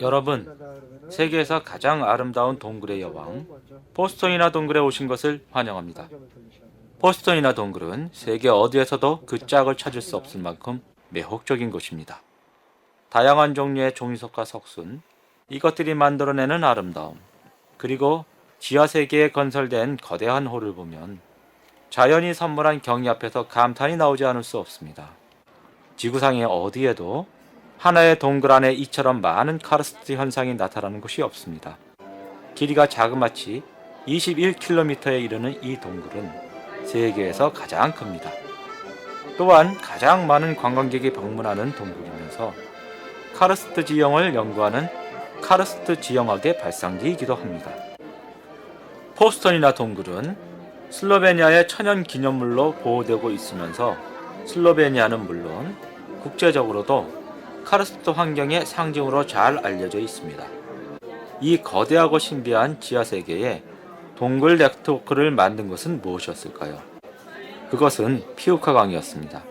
여러분, 세계에서 가장 아름다운 동굴의 여왕, 포스톤이나 동굴에 오신 것을 환영합니다. 포스톤이나 동굴은 세계 어디에서도 그 짝을 찾을 수 없을 만큼 매혹적인 곳입니다. 다양한 종류의 종이석과 석순, 이것들이 만들어내는 아름다움, 그리고 지하 세계에 건설된 거대한 홀을 보면 자연이 선물한 경이 앞에서 감탄이 나오지 않을 수 없습니다. 지구상의 어디에도 하나의 동굴 안에 이처럼 많은 카르스트 현상이 나타나는 곳이 없습니다. 길이가 자그마치 21km에 이르는 이 동굴은 세계에서 가장 큽니다. 또한 가장 많은 관광객이 방문하는 동굴이면서 카르스트 지형을 연구하는 카르스트 지형학의 발상지이기도 합니다. 포스톤이나 동굴은 슬로베니아의 천연기념물로 보호되고 있으면서 슬로베니아는 물론 국제적으로도 카르스트 환경의 상징으로 잘 알려져 있습니다. 이 거대하고 신비한 지하세계에 동굴 네트워크를 만든 것은 무엇이었을까요? 그것은 피우카 강이었습니다.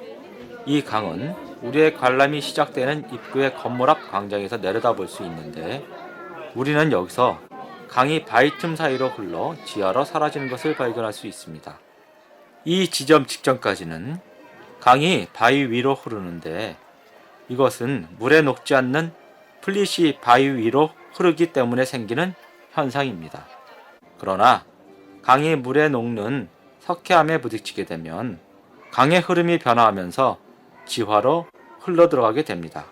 이 강은 우리의 관람이 시작되는 입구의 건물 앞 광장에서 내려다볼 수 있는데 우리는 여기서 강이 바위 틈 사이로 흘러 지하로 사라지는 것을 발견할 수 있습니다. 이 지점 직전까지는 강이 바위 위로 흐르는데 이것은 물에 녹지 않는 플릿이 바위 위로 흐르기 때문에 생기는 현상입니다. 그러나 강이 물에 녹는 석회암에 부딪히게 되면 강의 흐름이 변화하면서 지화로 흘러들어가게 됩니다.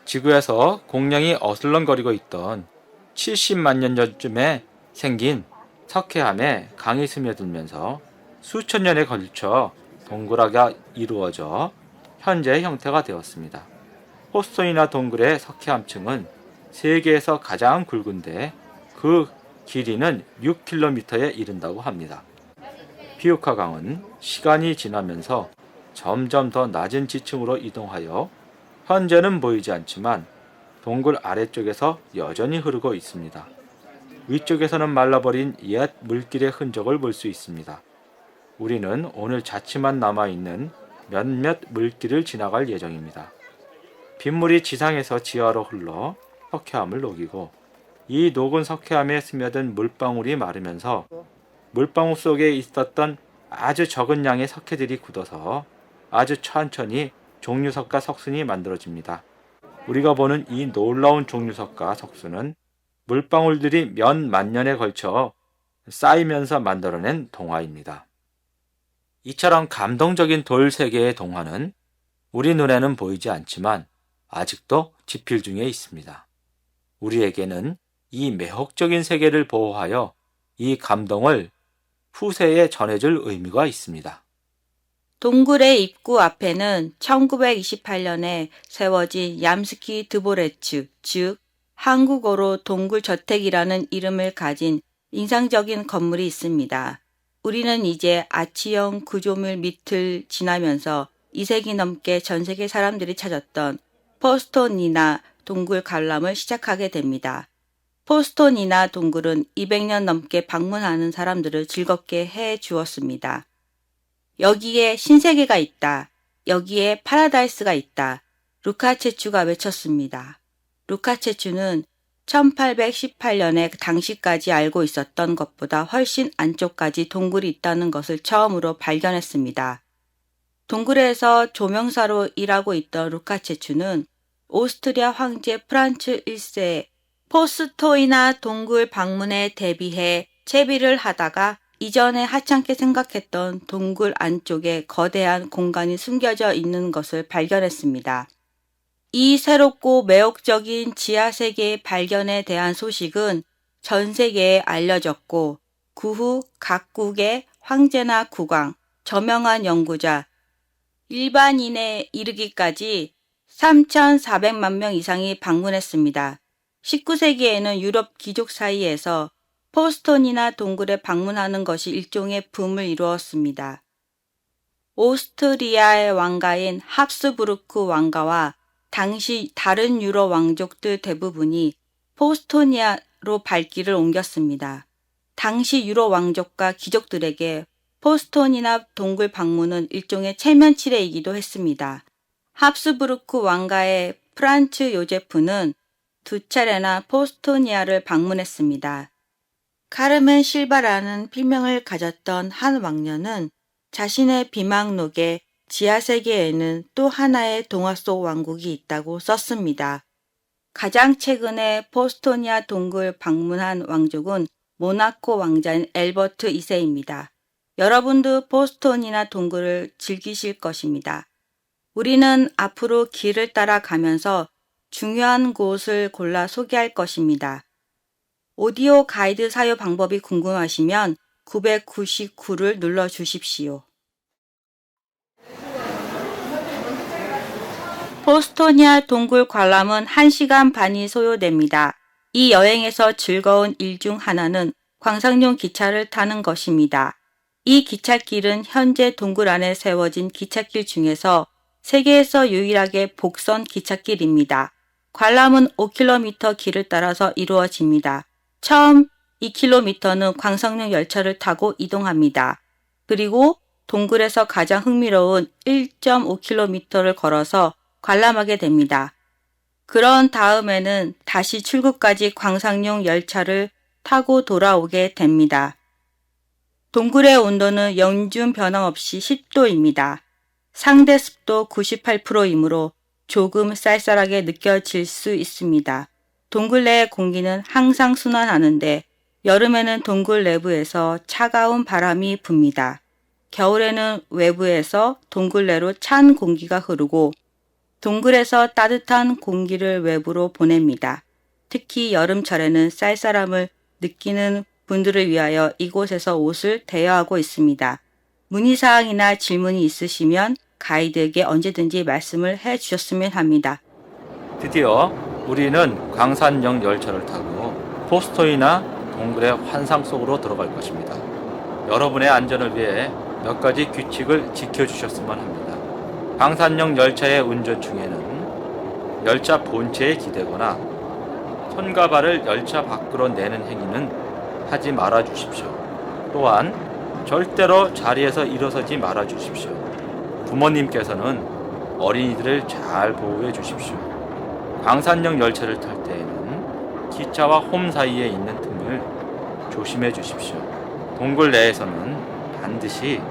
지구에서 공룡이 어슬렁거리고 있던 70만 년 전쯤에 생긴 석회암에 강이 스며들면서 수천 년에 걸쳐 동굴화가 이루어져 현재의 형태가 되었습니다. 포스톤이나 동굴의 석회암층은 세계에서 가장 굵은데 그 길이는 6km에 이른다고 합니다. 피우카 강은 시간이 지나면서 점점 더 낮은 지층으로 이동하여 현재는 보이지 않지만 동굴 아래쪽에서 여전히 흐르고 있습니다. 위쪽에서는 말라버린 옛 물길의 흔적을 볼 수 있습니다. 우리는 오늘 자취만 남아있는 몇몇 물길을 지나갈 예정입니다. 빗물이 지상에서 지하로 흘러 석회암을 녹이고 이 녹은 석회암에 스며든 물방울이 마르면서 물방울 속에 있었던 아주 적은 양의 석회들이 굳어서 아주 천천히 종류석과 석순이 만들어집니다. 우리가 보는 이 놀라운 종류석과 석순은 물방울들이 몇 만 년에 걸쳐 쌓이면서 만들어낸 동화입니다. 이처럼 감동적인 돌 세계의 동화는 우리 눈에는 보이지 않지만 아직도 지필 중에 있습니다. 우리에게는 이 매혹적인 세계를 보호하여 이 감동을 후세에 전해줄 의미가 있습니다. 동굴의 입구 앞에는 1928년에 세워진 얌스키 드보레츠, 즉 한국어로 동굴저택이라는 이름을 가진 인상적인 건물이 있습니다. 우리는 이제 아치형 구조물 밑을 지나면서 2세기 넘게 전 세계 사람들이 찾았던 포스톤이나 동굴 관람을 시작하게 됩니다. 포스톤이나 동굴은 200년 넘게 방문하는 사람들을 즐겁게 해 주었습니다. 여기에 신세계가 있다. 여기에 파라다이스가 있다. 루카체추가 외쳤습니다. 루카체추는 1818년에 당시까지 알고 있었던 것보다 훨씬 안쪽까지 동굴이 있다는 것을 처음으로 발견했습니다. 동굴에서 조명사로 일하고 있던 루카체추는 오스트리아 황제 프란츠 1세의 포스토이나 동굴 방문에 대비해 채비를 하다가 이전에 하찮게 생각했던 동굴 안쪽에 거대한 공간이 숨겨져 있는 것을 발견했습니다. 이 새롭고 매혹적인 지하세계의 발견에 대한 소식은 전 세계에 알려졌고 그 후 각국의 황제나 국왕, 저명한 연구자, 일반인에 이르기까지 3,400만 명 이상이 방문했습니다. 19세기에는 유럽 귀족 사이에서 포스톤이나 동굴에 방문하는 것이 일종의 붐을 이루었습니다. 오스트리아의 왕가인 합스부르크 왕가와 당시 다른 유럽 왕족들 대부분이 포스토니아로 발길을 옮겼습니다. 당시 유럽 왕족과 귀족들에게 포스톤이나 동굴 방문은 일종의 체면치레이기도 했습니다. 합스부르크 왕가의 프란츠 요제프는 2차례나 포스토니아를 방문했습니다. 카르멘 실바라는 필명을 가졌던 한 왕녀는 자신의 비망록에 지하세계에는 또 하나의 동화 속 왕국이 있다고 썼습니다. 가장 최근에 포스토니아 동굴 방문한 왕족은 모나코 왕자인 엘버트 2세입니다. 여러분도 포스토니아 동굴을 즐기실 것입니다. 우리는 앞으로 길을 따라 가면서 중요한 곳을 골라 소개할 것입니다. 오디오 가이드 사용 방법이 궁금하시면 999를 눌러 주십시오. 포스토니아 동굴 관람은 1시간 반이 소요됩니다. 이 여행에서 즐거운 일 중 하나는 광상용 기차를 타는 것입니다. 이 기찻길은 현재 동굴 안에 세워진 기찻길 중에서 세계에서 유일하게 복선 기찻길입니다. 관람은 5km 길을 따라서 이루어집니다. 처음 2km는 광석용 열차를 타고 이동합니다. 그리고 동굴에서 가장 흥미로운 1.5km를 걸어서 관람하게 됩니다. 그런 다음에는 다시 출구까지 광석용 열차를 타고 돌아오게 됩니다. 동굴의 온도는 영준 변함없이 10도입니다. 상대 습도 98%이므로 조금 쌀쌀하게 느껴질 수 있습니다. 동굴 내의 공기는 항상 순환하는데 여름에는 동굴 내부에서 차가운 바람이 붑니다. 겨울에는 외부에서 동굴 내로 찬 공기가 흐르고 동굴에서 따뜻한 공기를 외부로 보냅니다. 특히 여름철에는 쌀쌀함을 느끼는 분들을 위하여 이곳에서 옷을 대여하고 있습니다. 문의사항이나 질문이 있으시면 가이드에게 언제든지 말씀을 해주셨으면 합니다. 드디어 우리는 광산역 열차를 타고 포스토이나 동굴의 환상 속으로 들어갈 것입니다. 여러분의 안전을 위해 몇 가지 규칙을 지켜주셨으면 합니다. 광산역 열차의 운전 중에는 열차 본체에 기대거나 손과 발을 열차 밖으로 내는 행위는 하지 말아 주십시오. 또한 절대로 자리에서 일어서지 말아 주십시오. 부모님께서는 어린이들을 잘 보호해 주십시오. 광산역 열차를 탈 때에는 기차와 홈 사이에 있는 틈을 조심해 주십시오. 동굴 내에서는 반드시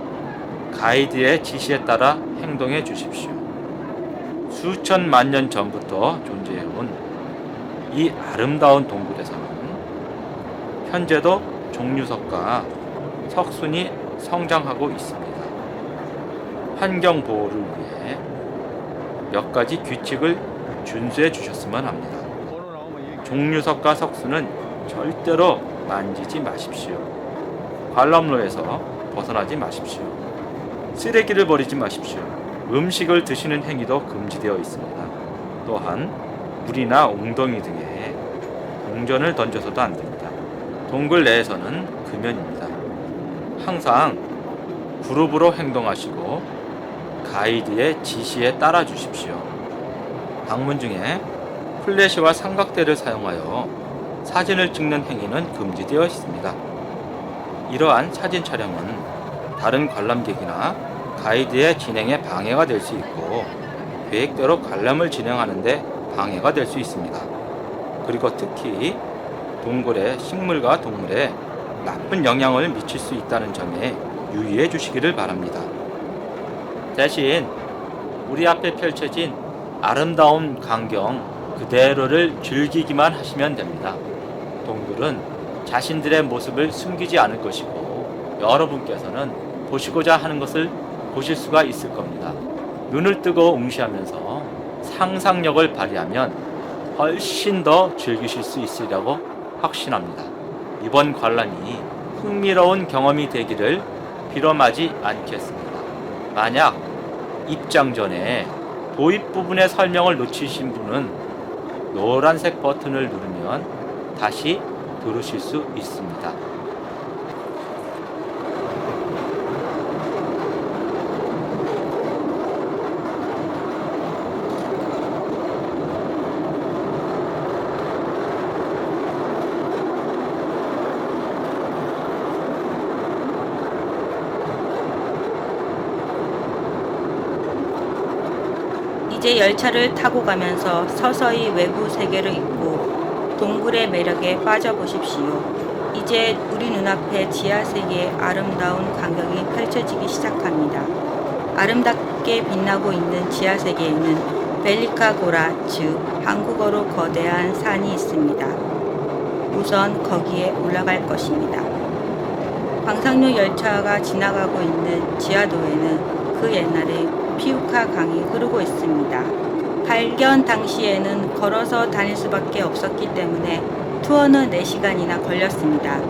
가이드의 지시에 따라 행동해 주십시오. 수천만 년 전부터 존재해온 이 아름다운 동굴에서는 현재도 종류석과 석순이 성장하고 있습니다. 환경 보호를 위해 몇 가지 규칙을 준수해 주셨으면 합니다. 종류석과 석순은 절대로 만지지 마십시오. 관람로에서 벗어나지 마십시오. 쓰레기를 버리지 마십시오. 음식을 드시는 행위도 금지되어 있습니다. 또한 물이나 웅덩이 등에 동전을 던져서도 안 됩니다. 동굴 내에서는 금연입니다. 항상 그룹으로 행동하시고 가이드의 지시에 따라 주십시오. 방문 중에 플래시와 삼각대를 사용하여 사진을 찍는 행위는 금지되어 있습니다. 이러한 사진 촬영은 다른 관람객이나 가이드의 진행에 방해가 될 수 있고 계획대로 관람을 진행하는데 방해가 될 수 있습니다. 그리고 특히 동굴의 식물과 동물에 나쁜 영향을 미칠 수 있다는 점에 유의해 주시기를 바랍니다. 대신 우리 앞에 펼쳐진 아름다운 광경 그대로를 즐기기만 하시면 됩니다. 동굴은 자신들의 모습을 숨기지 않을 것이고 여러분께서는 보시고자 하는 것을 보실 수가 있을 겁니다. 눈을 뜨고 응시하면서 상상력을 발휘하면 훨씬 더 즐기실 수 있으리라고 확신합니다. 이번 관람이 흥미로운 경험이 되기를 빌어마지 않겠습니다. 만약 입장 전에 도입 부분의 설명을 놓치신 분은 노란색 버튼을 누르면 다시 들으실 수 있습니다. 이제 열차를 타고 가면서 서서히 외부 세계를 잊고 동굴의 매력에 빠져보십시오. 이제 우리 눈앞에 지하 세계의 아름다운 광경이 펼쳐지기 시작합니다. 아름답게 빛나고 있는 지하 세계에는 벨리카 고라, 즉 한국어로 거대한 산이 있습니다. 우선 거기에 올라갈 것입니다. 광상용 열차가 지나가고 있는 지하도에는 그 옛날에 피우카 강이 흐르고 있습니다. 발견 당시에는 걸어서 다닐 수밖에 없었기 때문에 투어는 4시간이나 걸렸습니다.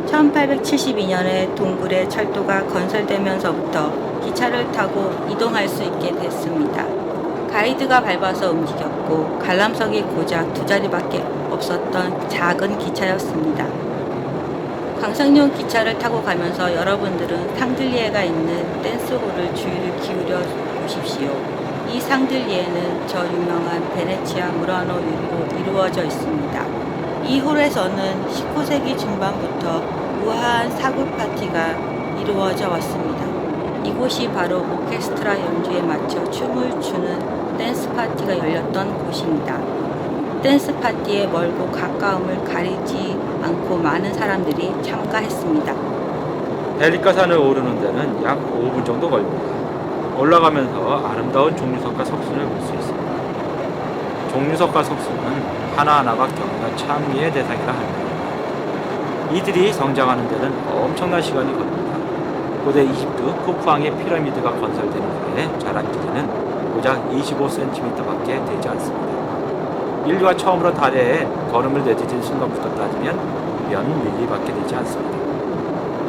1872년에 동굴의 철도가 건설되면서부터 기차를 타고 이동할 수 있게 됐습니다. 가이드가 밟아서 움직였고 관람석이 고작 2자리밖에 없었던 작은 기차였습니다. 광상용 기차를 타고 가면서 여러분들은 상들리에가 있는 댄스홀을 주의를 기울여 보십시오. 이 상들리에는 저 유명한 베네치아 무라노 유리로 이루어져 있습니다. 이 홀에서는 19세기 중반부터 우아한 사구 파티가 이루어져 왔습니다. 이곳이 바로 오케스트라 연주에 맞춰 춤을 추는 댄스 파티가 열렸던 곳입니다. 댄스 파티의 멀고 가까움을 가리지 않고 많은 사람들이 참가했습니다. 벨리카산을 오르는 데는 약 5분 정도 걸립니다. 올라가면서 아름다운 종류석과 석순을 볼 수 있습니다. 종류석과 석순은 하나하나가 경이가 창리의 대상이라 합니다. 이들이 성장하는 데는 엄청난 시간이 걸립니다. 고대 이집트 쿠푸왕의 피라미드가 건설되는 후에 자란 길이는 고작 25cm밖에 되지 않습니다. 인류가 처음으로 달에 걸음을 내디딘 순간부터 따지면 몇 밀리밖에 되지 않습니다.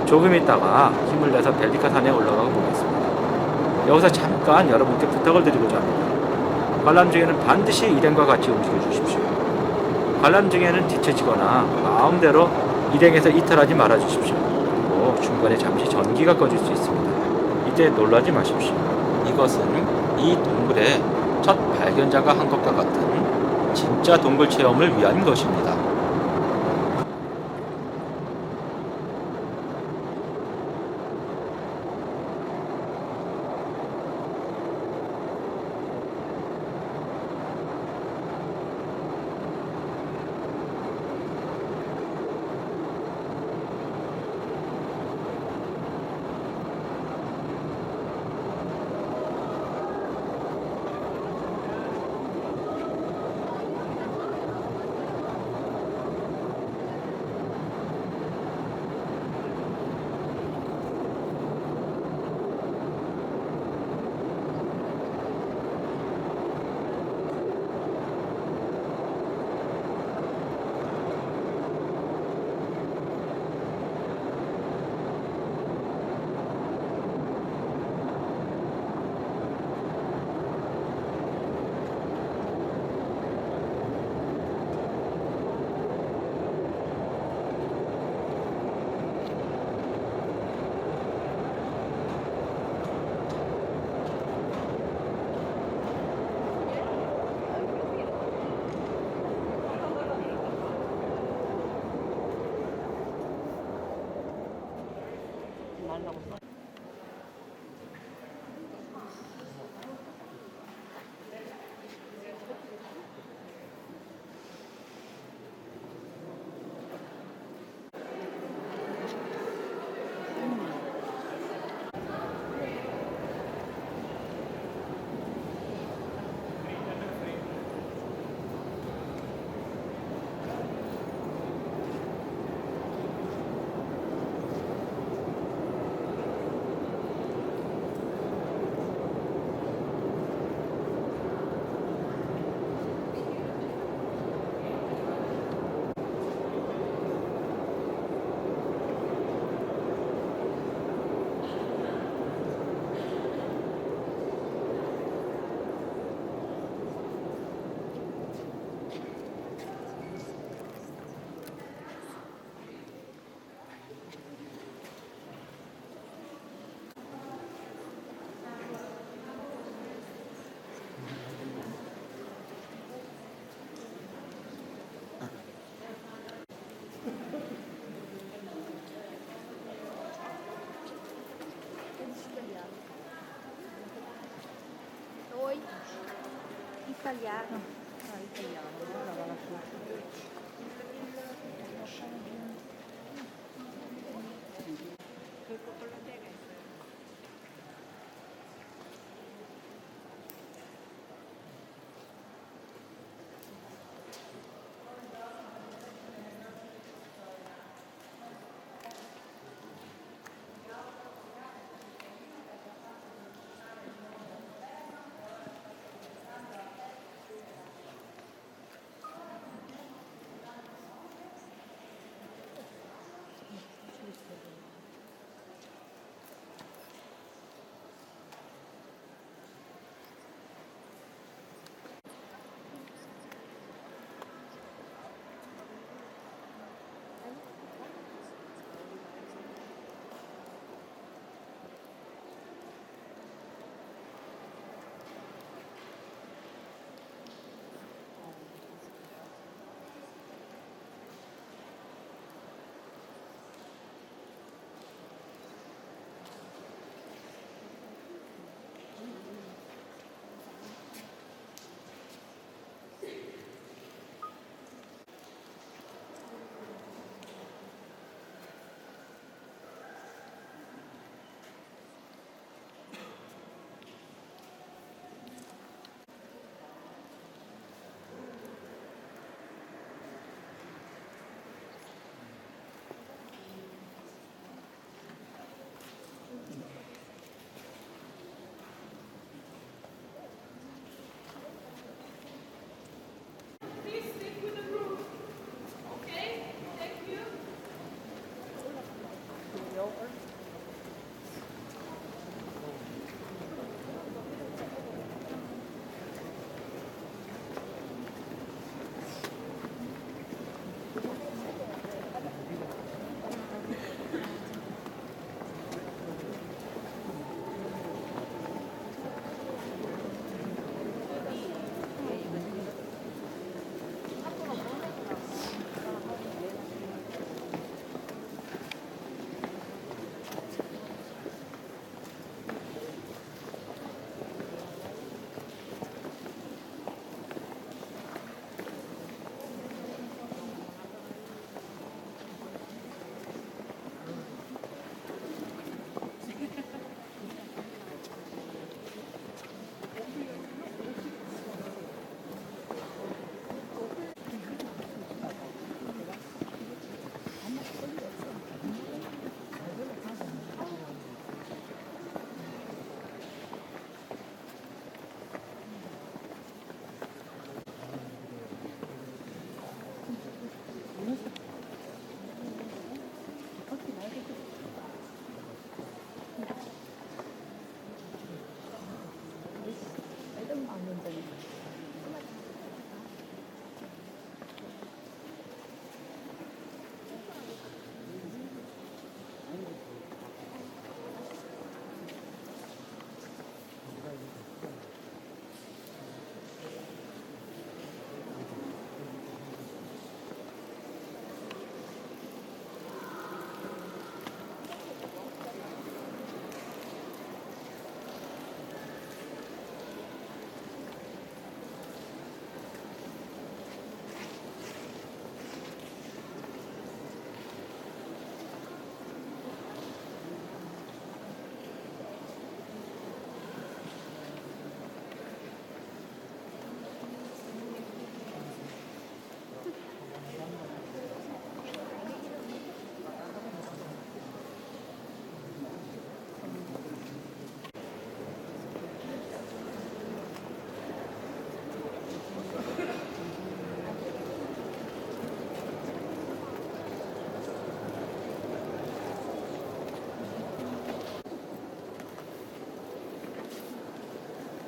조금 있다가 힘을 내서 벨리카산에 올라가 보겠습니다. 여기서 잠깐 여러분께 부탁을 드리고자 합니다. 관람 중에는 반드시 일행과 같이 움직여 주십시오. 관람 중에는 뒤처지거나 마음대로 일행에서 이탈하지 말아 주십시오. 그리고 중간에 잠시 전기가 꺼질 수 있습니다. 이때 놀라지 마십시오. 이것은 이 동굴의 첫 발견자가 한 것과 같은 진짜 동굴 체험을 위한 것입니다. Italiano. Ah, italiano, allora va la sua. 그 초콜릿가 있어요. Please stick with the group. Okay? Thank you.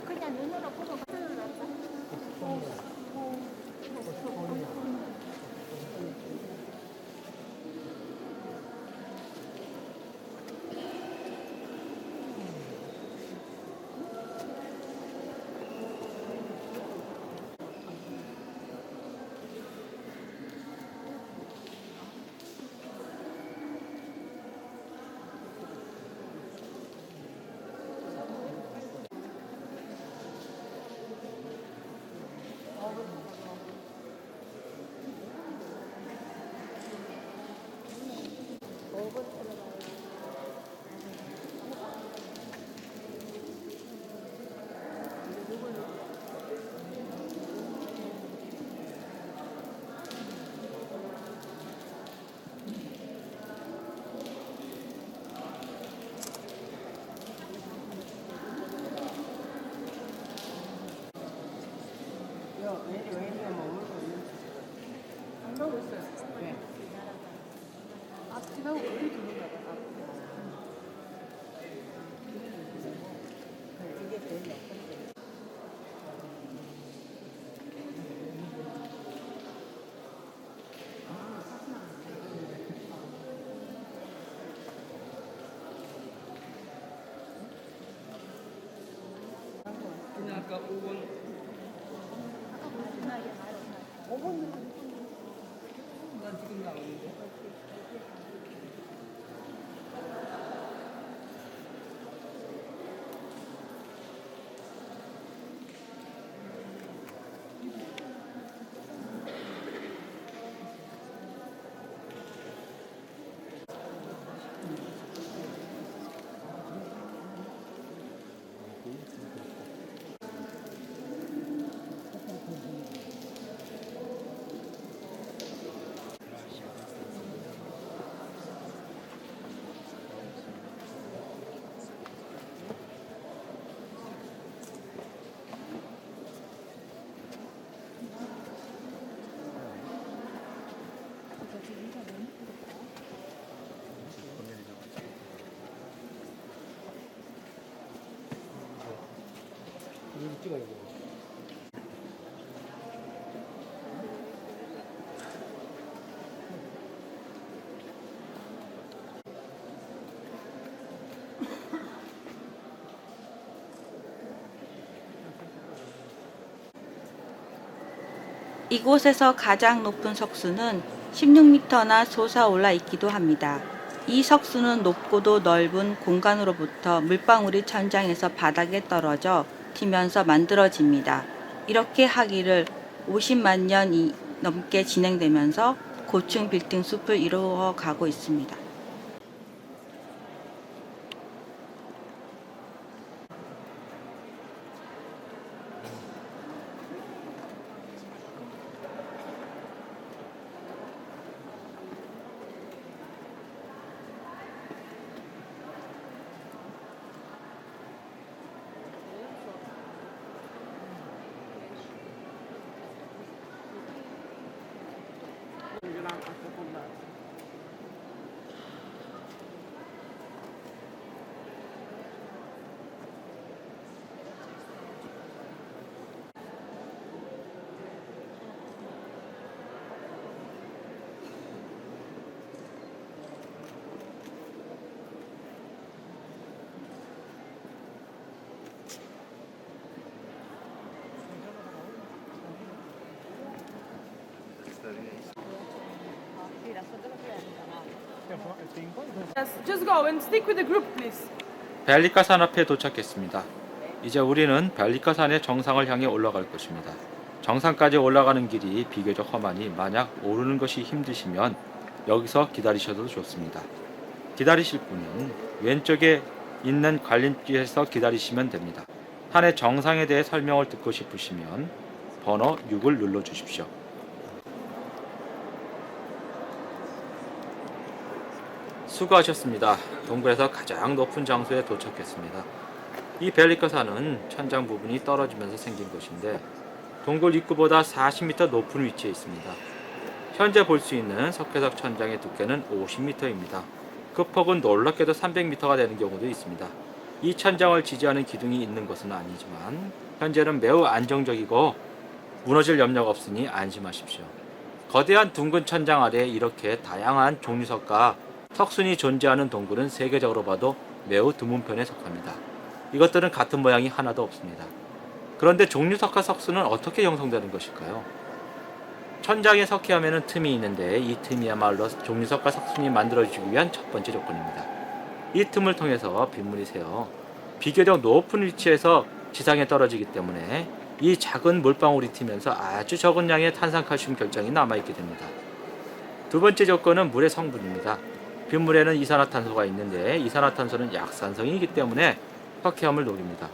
그냥 눈으로 보고 이곳에서 가장 높은 석수는 16m나 솟아올라 있기도 합니다. 이 석수는 높고도 넓은 공간으로부터 물방울이 천장에서 바닥에 떨어져 튀면서 만들어집니다. 이렇게 하기를 50만 년이 넘게 진행되면서 고층 빌딩 숲을 이루어가고 있습니다. Yes, just go and stick with the group, please. 벨리카산 앞에 도착했습니다. 이제 우리는 벨리카산의 정상을 향해 올라갈 것입니다. 정상까지 올라가는 길이 비교적 험하니 만약 오르는 것이 힘드시면 여기서 기다리셔도 좋습니다. 기다리실 분은 왼쪽에 있는 관림길에서 기다리시면 됩니다. 산의 정상에 대해 설명을 듣고 싶으시면 번호 6을 눌러주십시오. 수고하셨습니다. 동굴에서 가장 높은 장소에 도착했습니다. 이 벨리카산은 천장 부분이 떨어지면서 생긴 것인데 동굴 입구보다 40m 높은 위치에 있습니다. 현재 볼 수 있는 석회석 천장의 두께는 50m입니다. 그 폭은 놀랍게도 300m가 되는 경우도 있습니다. 이 천장을 지지하는 기둥이 있는 것은 아니지만 현재는 매우 안정적이고 무너질 염려가 없으니 안심하십시오. 거대한 둥근 천장 아래에 이렇게 다양한 종류석과 석순이 존재하는 동굴은 세계적으로 봐도 매우 드문 편에 속합니다. 이것들은 같은 모양이 하나도 없습니다. 그런데 종류석과 석순은 어떻게 형성되는 것일까요? 천장에 석회하면 틈이 있는데 이 틈이야말로 종류석과 석순이 만들어지기 위한 첫 번째 조건입니다. 이 틈을 통해서 빗물이 새어 비교적 높은 위치에서 지상에 떨어지기 때문에 이 작은 물방울이 튀면서 아주 적은 양의 탄산칼슘 결정이 남아있게 됩니다. 두 번째 조건은 물의 성분입니다. 빗물에는 이산화탄소가 있는데 이산화탄소는 약산성이기 때문에 석회함을 노립니다.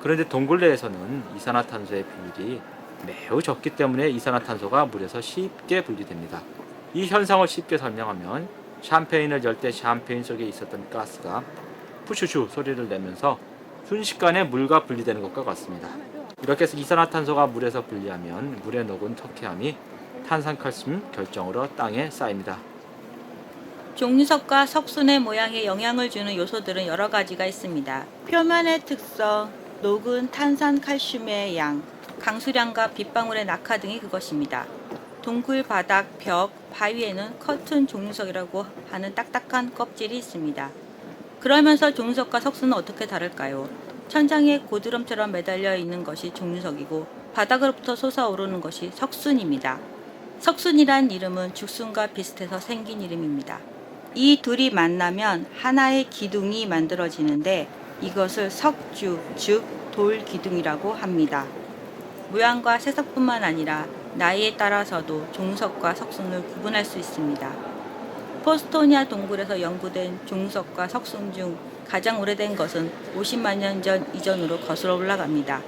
그런데 동굴 내에서는 이산화탄소의 비율이 매우 적기 때문에 이산화탄소가 물에서 쉽게 분리됩니다. 이 현상을 쉽게 설명하면 샴페인을 열 때 샴페인 속에 있었던 가스가 푸슈슈 소리를 내면서 순식간에 물과 분리되는 것과 같습니다. 이렇게 해서 이산화탄소가 물에서 분리하면 물에 녹은 석회함이 탄산칼슘 결정으로 땅에 쌓입니다. 종류석과 석순의 모양에 영향을 주는 요소들은 여러 가지가 있습니다. 표면의 특성, 녹은 탄산 칼슘의 양, 강수량과 빗방울의 낙하 등이 그것입니다. 동굴 바닥, 벽, 바위에는 커튼 종류석이라고 하는 딱딱한 껍질이 있습니다. 그러면서 종류석과 석순은 어떻게 다를까요? 천장에 고드름처럼 매달려 있는 것이 종유석이고 바닥으로부터 솟아오르는 것이 석순입니다. 석순이란 이름은 죽순과 비슷해서 생긴 이름입니다. 이 둘이 만나면 하나의 기둥이 만들어지는데 이것을 석주, 즉 돌기둥이라고 합니다. 모양과 새석뿐만 아니라 나이에 따라서도 종석과 석순을 구분할 수 있습니다. 포스토니아 동굴에서 연구된 종석과 석순 중 가장 오래된 것은 50만 년 전 이전으로 거슬러 올라갑니다.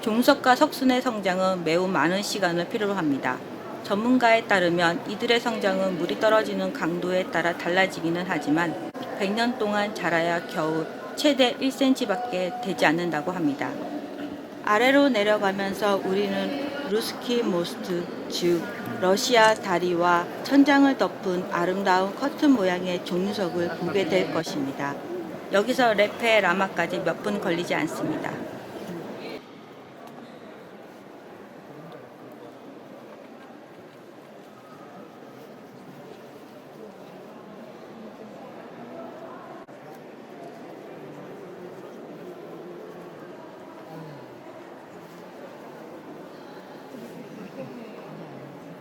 종석과 석순의 성장은 매우 많은 시간을 필요로 합니다. 전문가에 따르면 이들의 성장은 물이 떨어지는 강도에 따라 달라지기는 하지만 100년 동안 자라야 겨우 최대 1cm밖에 되지 않는다고 합니다. 아래로 내려가면서 우리는 루스키 모스트, 즉 러시아 다리와 천장을 덮은 아름다운 커튼 모양의 종유석을 보게 될 것입니다. 여기서 레페 라마까지 몇 분 걸리지 않습니다.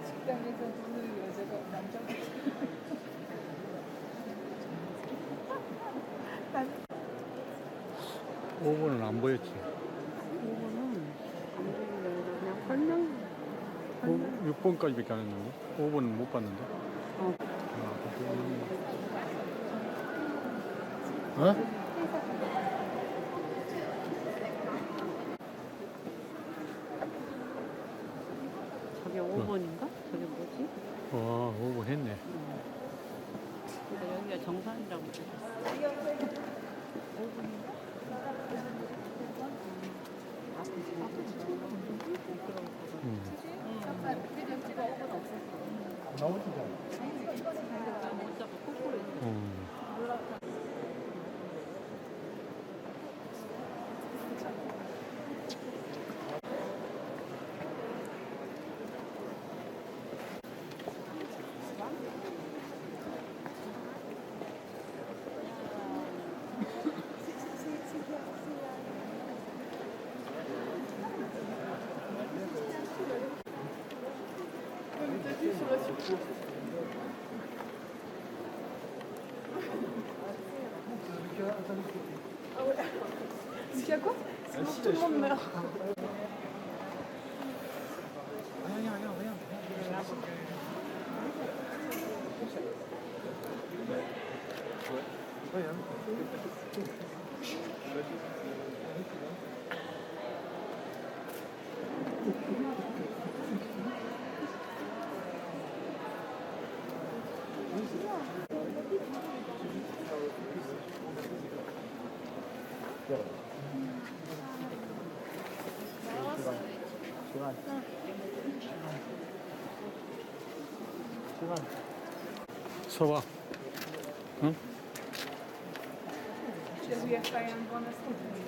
식당에서 보는 여자가 남자가 5번은 안 보였지. 5번은 안 보이는데 그냥 설명. 6번까지밖에 안 했는데 5번은 못 봤는데. 어. 어? 저게 5번인가? 저게 뭐지? 5번 했네. 그러니까 여기가 정상이라고 그랬어. 5번인가? Tu quoi? Tout le monde meurt. 서봐. 응? Trebuie fejemben ezt tudni.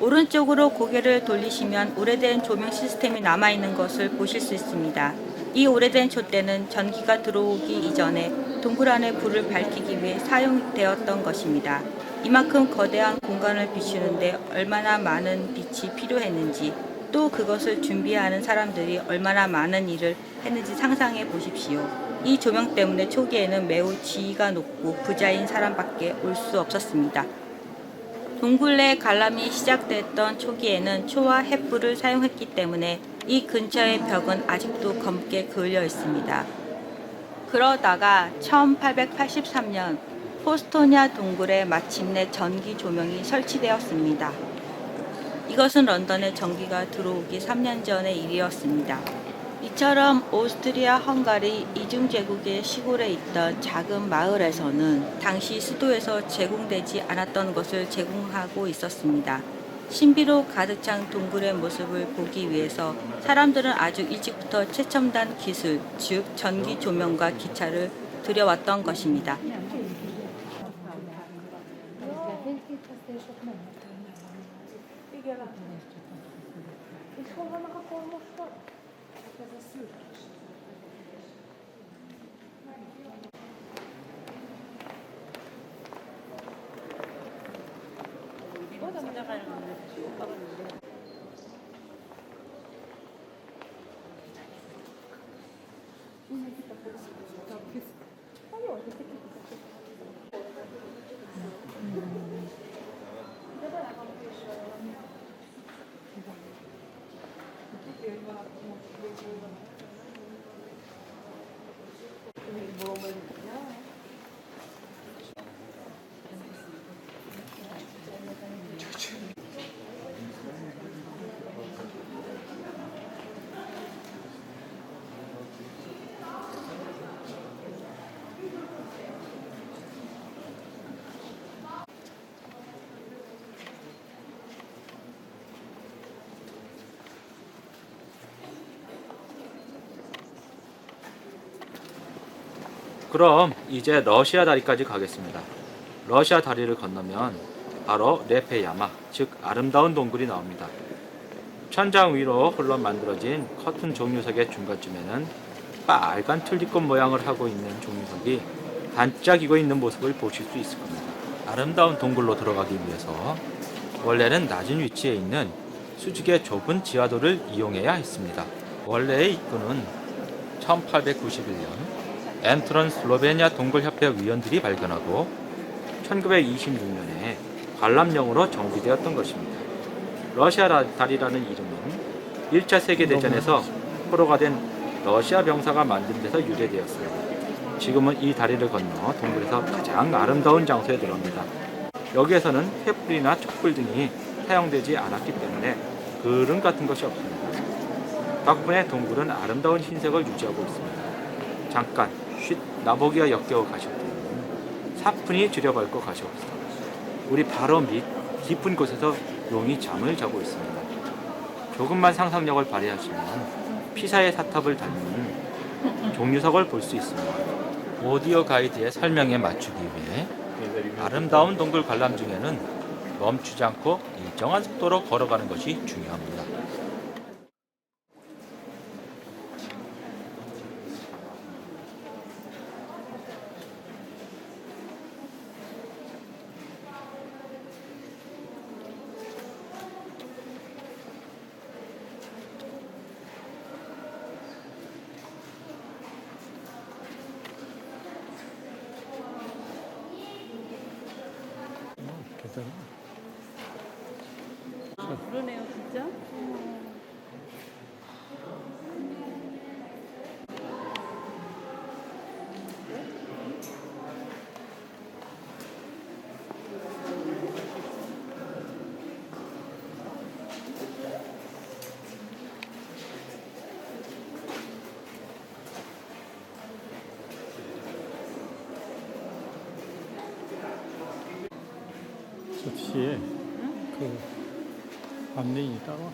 오른쪽으로 고개를 돌리시면 오래된 조명 시스템이 남아있는 것을 보실 수 있습니다. 이 오래된 촛대는 전기가 들어오기 이전에 동굴 안에 불을 밝히기 위해 사용되었던 것입니다. 이만큼 거대한 공간을 비추는데 얼마나 많은 빛이 필요했는지, 또 그것을 준비하는 사람들이 얼마나 많은 일을 했는지 상상해 보십시오. 이 조명 때문에 초기에는 매우 지위가 높고 부자인 사람밖에 올 수 없었습니다. 동굴 내 관람이 시작됐던 초기에는 초와 횃불을 사용했기 때문에 이 근처의 벽은 아직도 검게 그을려 있습니다. 그러다가 1883년 포스토니아 동굴에 마침내 전기 조명이 설치되었습니다. 이것은 런던에 전기가 들어오기 3년 전의 일이었습니다. 이처럼 오스트리아 헝가리 이중제국의 시골에 있던 작은 마을에서는 당시 수도에서 제공되지 않았던 것을 제공하고 있었습니다. 신비로 가득 찬 동굴의 모습을 보기 위해서 사람들은 아주 일찍부터 최첨단 기술, 즉 전기 조명과 기차를 들여왔던 것입니다. 그럼 이제 러시아 다리까지 가겠습니다. 러시아 다리를 건너면 바로 레페야마, 즉 아름다운 동굴이 나옵니다. 천장 위로 흘러 만들어진 커튼 종유석의 중간쯤에는 빨간 튤립꽃 모양을 하고 있는 종유석이 반짝이고 있는 모습을 보실 수 있을 겁니다. 아름다운 동굴로 들어가기 위해서 원래는 낮은 위치에 있는 수직의 좁은 지하도를 이용해야 했습니다. 원래의 입구는 1891년 엔트런 슬로베니아 동굴협회 위원들이 발견하고 1926년에 관람용으로 정비되었던 것입니다. 러시아 다리라는 이름은 1차 세계대전에서 포로가 된 러시아 병사가 만든 데서 유래되었어요. 지금은 이 다리를 건너 동굴에서 가장 아름다운 장소에 들어옵니다. 여기에서는 횃불이나 촛불 등이 사용되지 않았기 때문에 그름 같은 것이 없습니다. 덕분에 동굴은 아름다운 흰색을 유지하고 있습니다. 잠깐 쉿 나보기가 역겨워 가실 때는 사뿐히 들여밟고 가시옵소서. 우리 바로 밑 깊은 곳에서 용이 잠을 자고 있습니다. 조금만 상상력을 발휘하시면 피사의 사탑을 닮은 종유석을 볼 수 있습니다. 오디오 가이드의 설명에 맞추기 위해 아름다운 동굴 관람 중에는 멈추지 않고 일정한 속도로 걸어가는 것이 중요합니다. 괜찮아. 아, 그러네요, 진짜. 저 뒤에 그 안내인이 따로.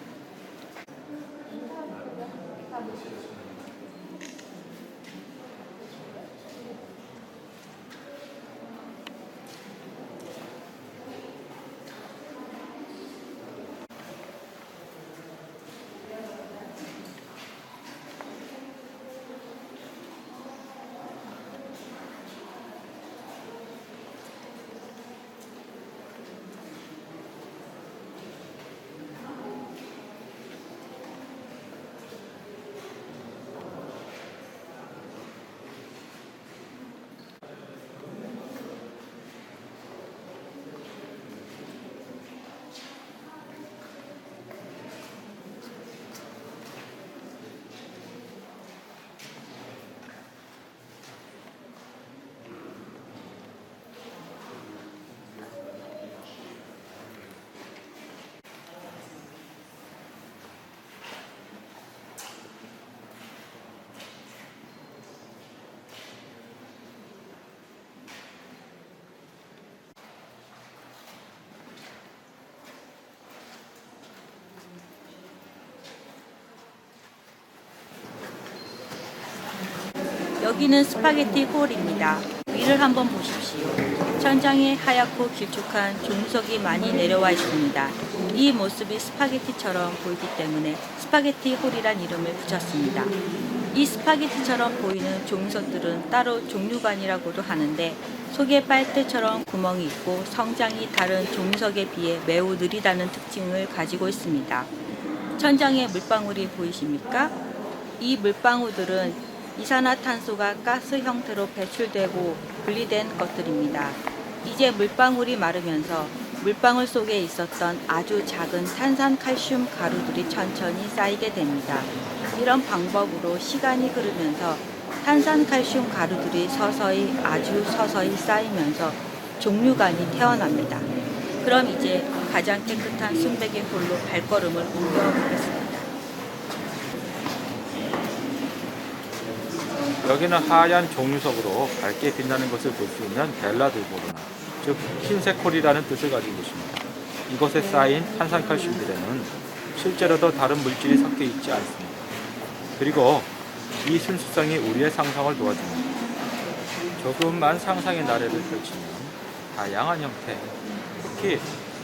여기는 스파게티 홀입니다. 위를 한번 보십시오. 천장에 하얗고 길쭉한 종석이 많이 내려와 있습니다. 이 모습이 스파게티처럼 보이기 때문에 스파게티 홀이란 이름을 붙였습니다. 이 스파게티처럼 보이는 종석들은 따로 종류관이라고도 하는데 속에 빨대처럼 구멍이 있고 성장이 다른 종석에 비해 매우 느리다는 특징을 가지고 있습니다. 천장에 물방울이 보이십니까? 이 물방울들은 이산화탄소가 가스 형태로 배출되고 분리된 것들입니다. 이제 물방울이 마르면서 물방울 속에 있었던 아주 작은 탄산칼슘 가루들이 천천히 쌓이게 됩니다. 이런 방법으로 시간이 흐르면서 탄산칼슘 가루들이 아주 서서히 쌓이면서 종류관이 태어납니다. 그럼 이제 가장 깨끗한 순백의 홀로 발걸음을 옮겨보겠습니다. 여기는 하얀 종유석으로 밝게 빛나는 것을 볼 수 있는 벨라드보르나, 즉 흰색 홀이라는 뜻을 가지고 있습니다. 이곳에 쌓인 탄산칼슘들에는 실제로도 다른 물질이 섞여 있지 않습니다. 그리고 이 순수성이 우리의 상상을 도와줍니다. 조금만 상상의 나래를 펼치면 다양한 형태, 특히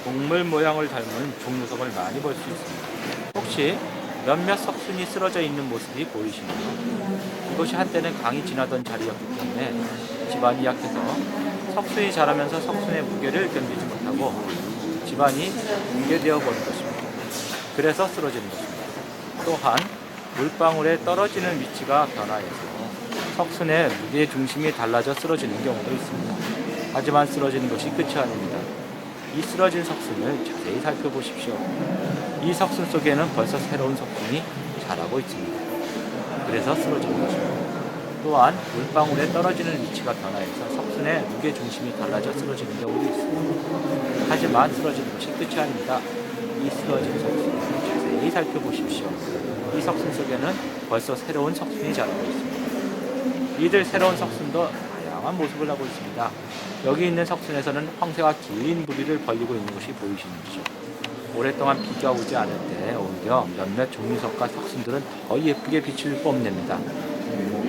동물 모양을 닮은 종유석을 많이 볼 수 있습니다. 혹시 몇몇 석순이 쓰러져 있는 모습이 보이십니까? 이것이 한때는 강이 지나던 자리였기 때문에 집안이 약해서 석순이 자라면서 석순의 무게를 견디지 못하고 집안이 붕괴되어 버린 것입니다. 그래서 쓰러지는 것입니다. 또한 물방울에 떨어지는 위치가 변화해서 석순의 무게 중심이 달라져 쓰러지는 경우도 있습니다. 하지만 쓰러지는 것이 끝이 아닙니다. 이 쓰러진 석순을 자세히 살펴보십시오. 이 석순 속에는 벌써 새로운 석순이 자라고 있습니다. 그래서 쓰러지는 것입니다. 또한 물방울에 떨어지는 위치가 변화해서 석순의 무게 중심이 달라져 쓰러지는 경우도 있습니다. 하지만 쓰러지는 것이 끝이 아닙니다. 이 쓰러진 석순을 자세히 살펴보십시오. 이 석순 속에는 벌써 새로운 석순이 자라고 있습니다. 이들 새로운 석순도 다양한 모습을 하고 있습니다. 여기 있는 석순에서는 황새가 긴 부리를 벌리고 있는 것이 보이시는지요? 오랫동안 비가 오지 않을 때 오히려 몇몇 종류석과 석순들은 더 예쁘게 빛을 뽐냅니다.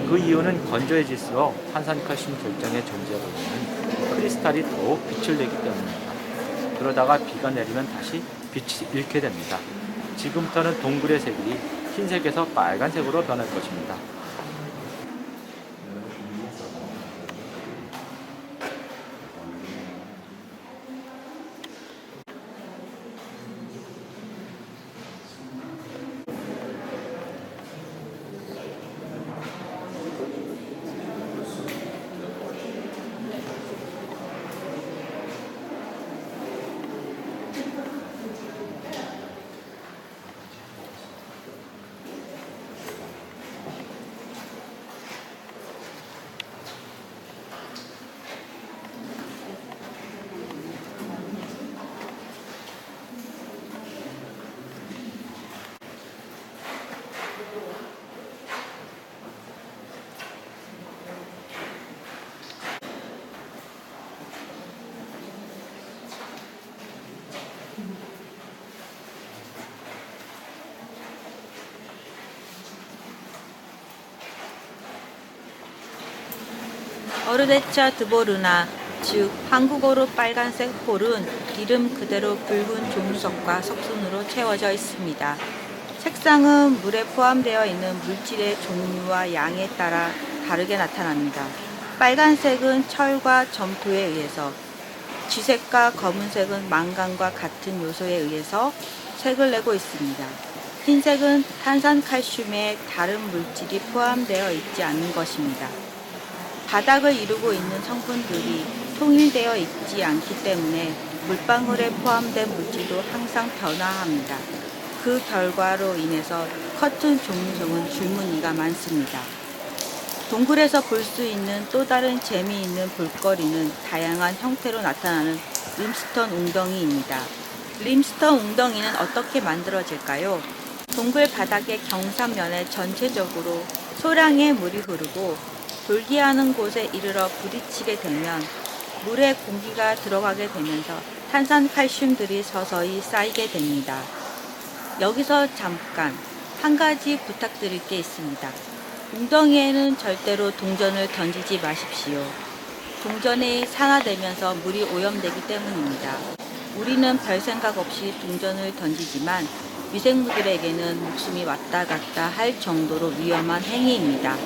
그 이유는 건조해질수록 탄산칼슘 결정에 존재하고 있는 크리스탈이 더욱 빛을 내기 때문입니다. 그러다가 비가 내리면 다시 빛이 잃게 됩니다. 지금부터는 동굴의 색이 흰색에서 빨간색으로 변할 것입니다. 어르데차 드보르나, 즉 한국어로 빨간색 홀은 이름 그대로 붉은 종유석과 석순으로 채워져 있습니다. 색상은 물에 포함되어 있는 물질의 종류와 양에 따라 다르게 나타납니다. 빨간색은 철과 점토에 의해서, 쥐색과 검은색은 망간과 같은 요소에 의해서 색을 내고 있습니다. 흰색은 탄산칼슘에 다른 물질이 포함되어 있지 않은 것입니다. 바닥을 이루고 있는 성분들이 통일되어 있지 않기 때문에 물방울에 포함된 물질도 항상 변화합니다. 그 결과로 인해서 커튼 종류석은 줄무늬가 많습니다. 동굴에서 볼 수 있는 또 다른 재미있는 볼거리는 다양한 형태로 나타나는 림스톤 웅덩이입니다. 림스톤 웅덩이는 어떻게 만들어질까요? 동굴 바닥의 경사면에 전체적으로 소량의 물이 흐르고 돌기하는 곳에 이르러 부딪히게 되면 물에 공기가 들어가게 되면서 탄산칼슘들이 서서히 쌓이게 됩니다. 여기서 잠깐 한 가지 부탁드릴 게 있습니다. 웅덩이에는 절대로 동전을 던지지 마십시오. 동전이 산화되면서 물이 오염되기 때문입니다. 우리는 별 생각 없이 동전을 던지지만 미생물들에게는 목숨이 왔다 갔다 할 정도로 위험한 행위입니다.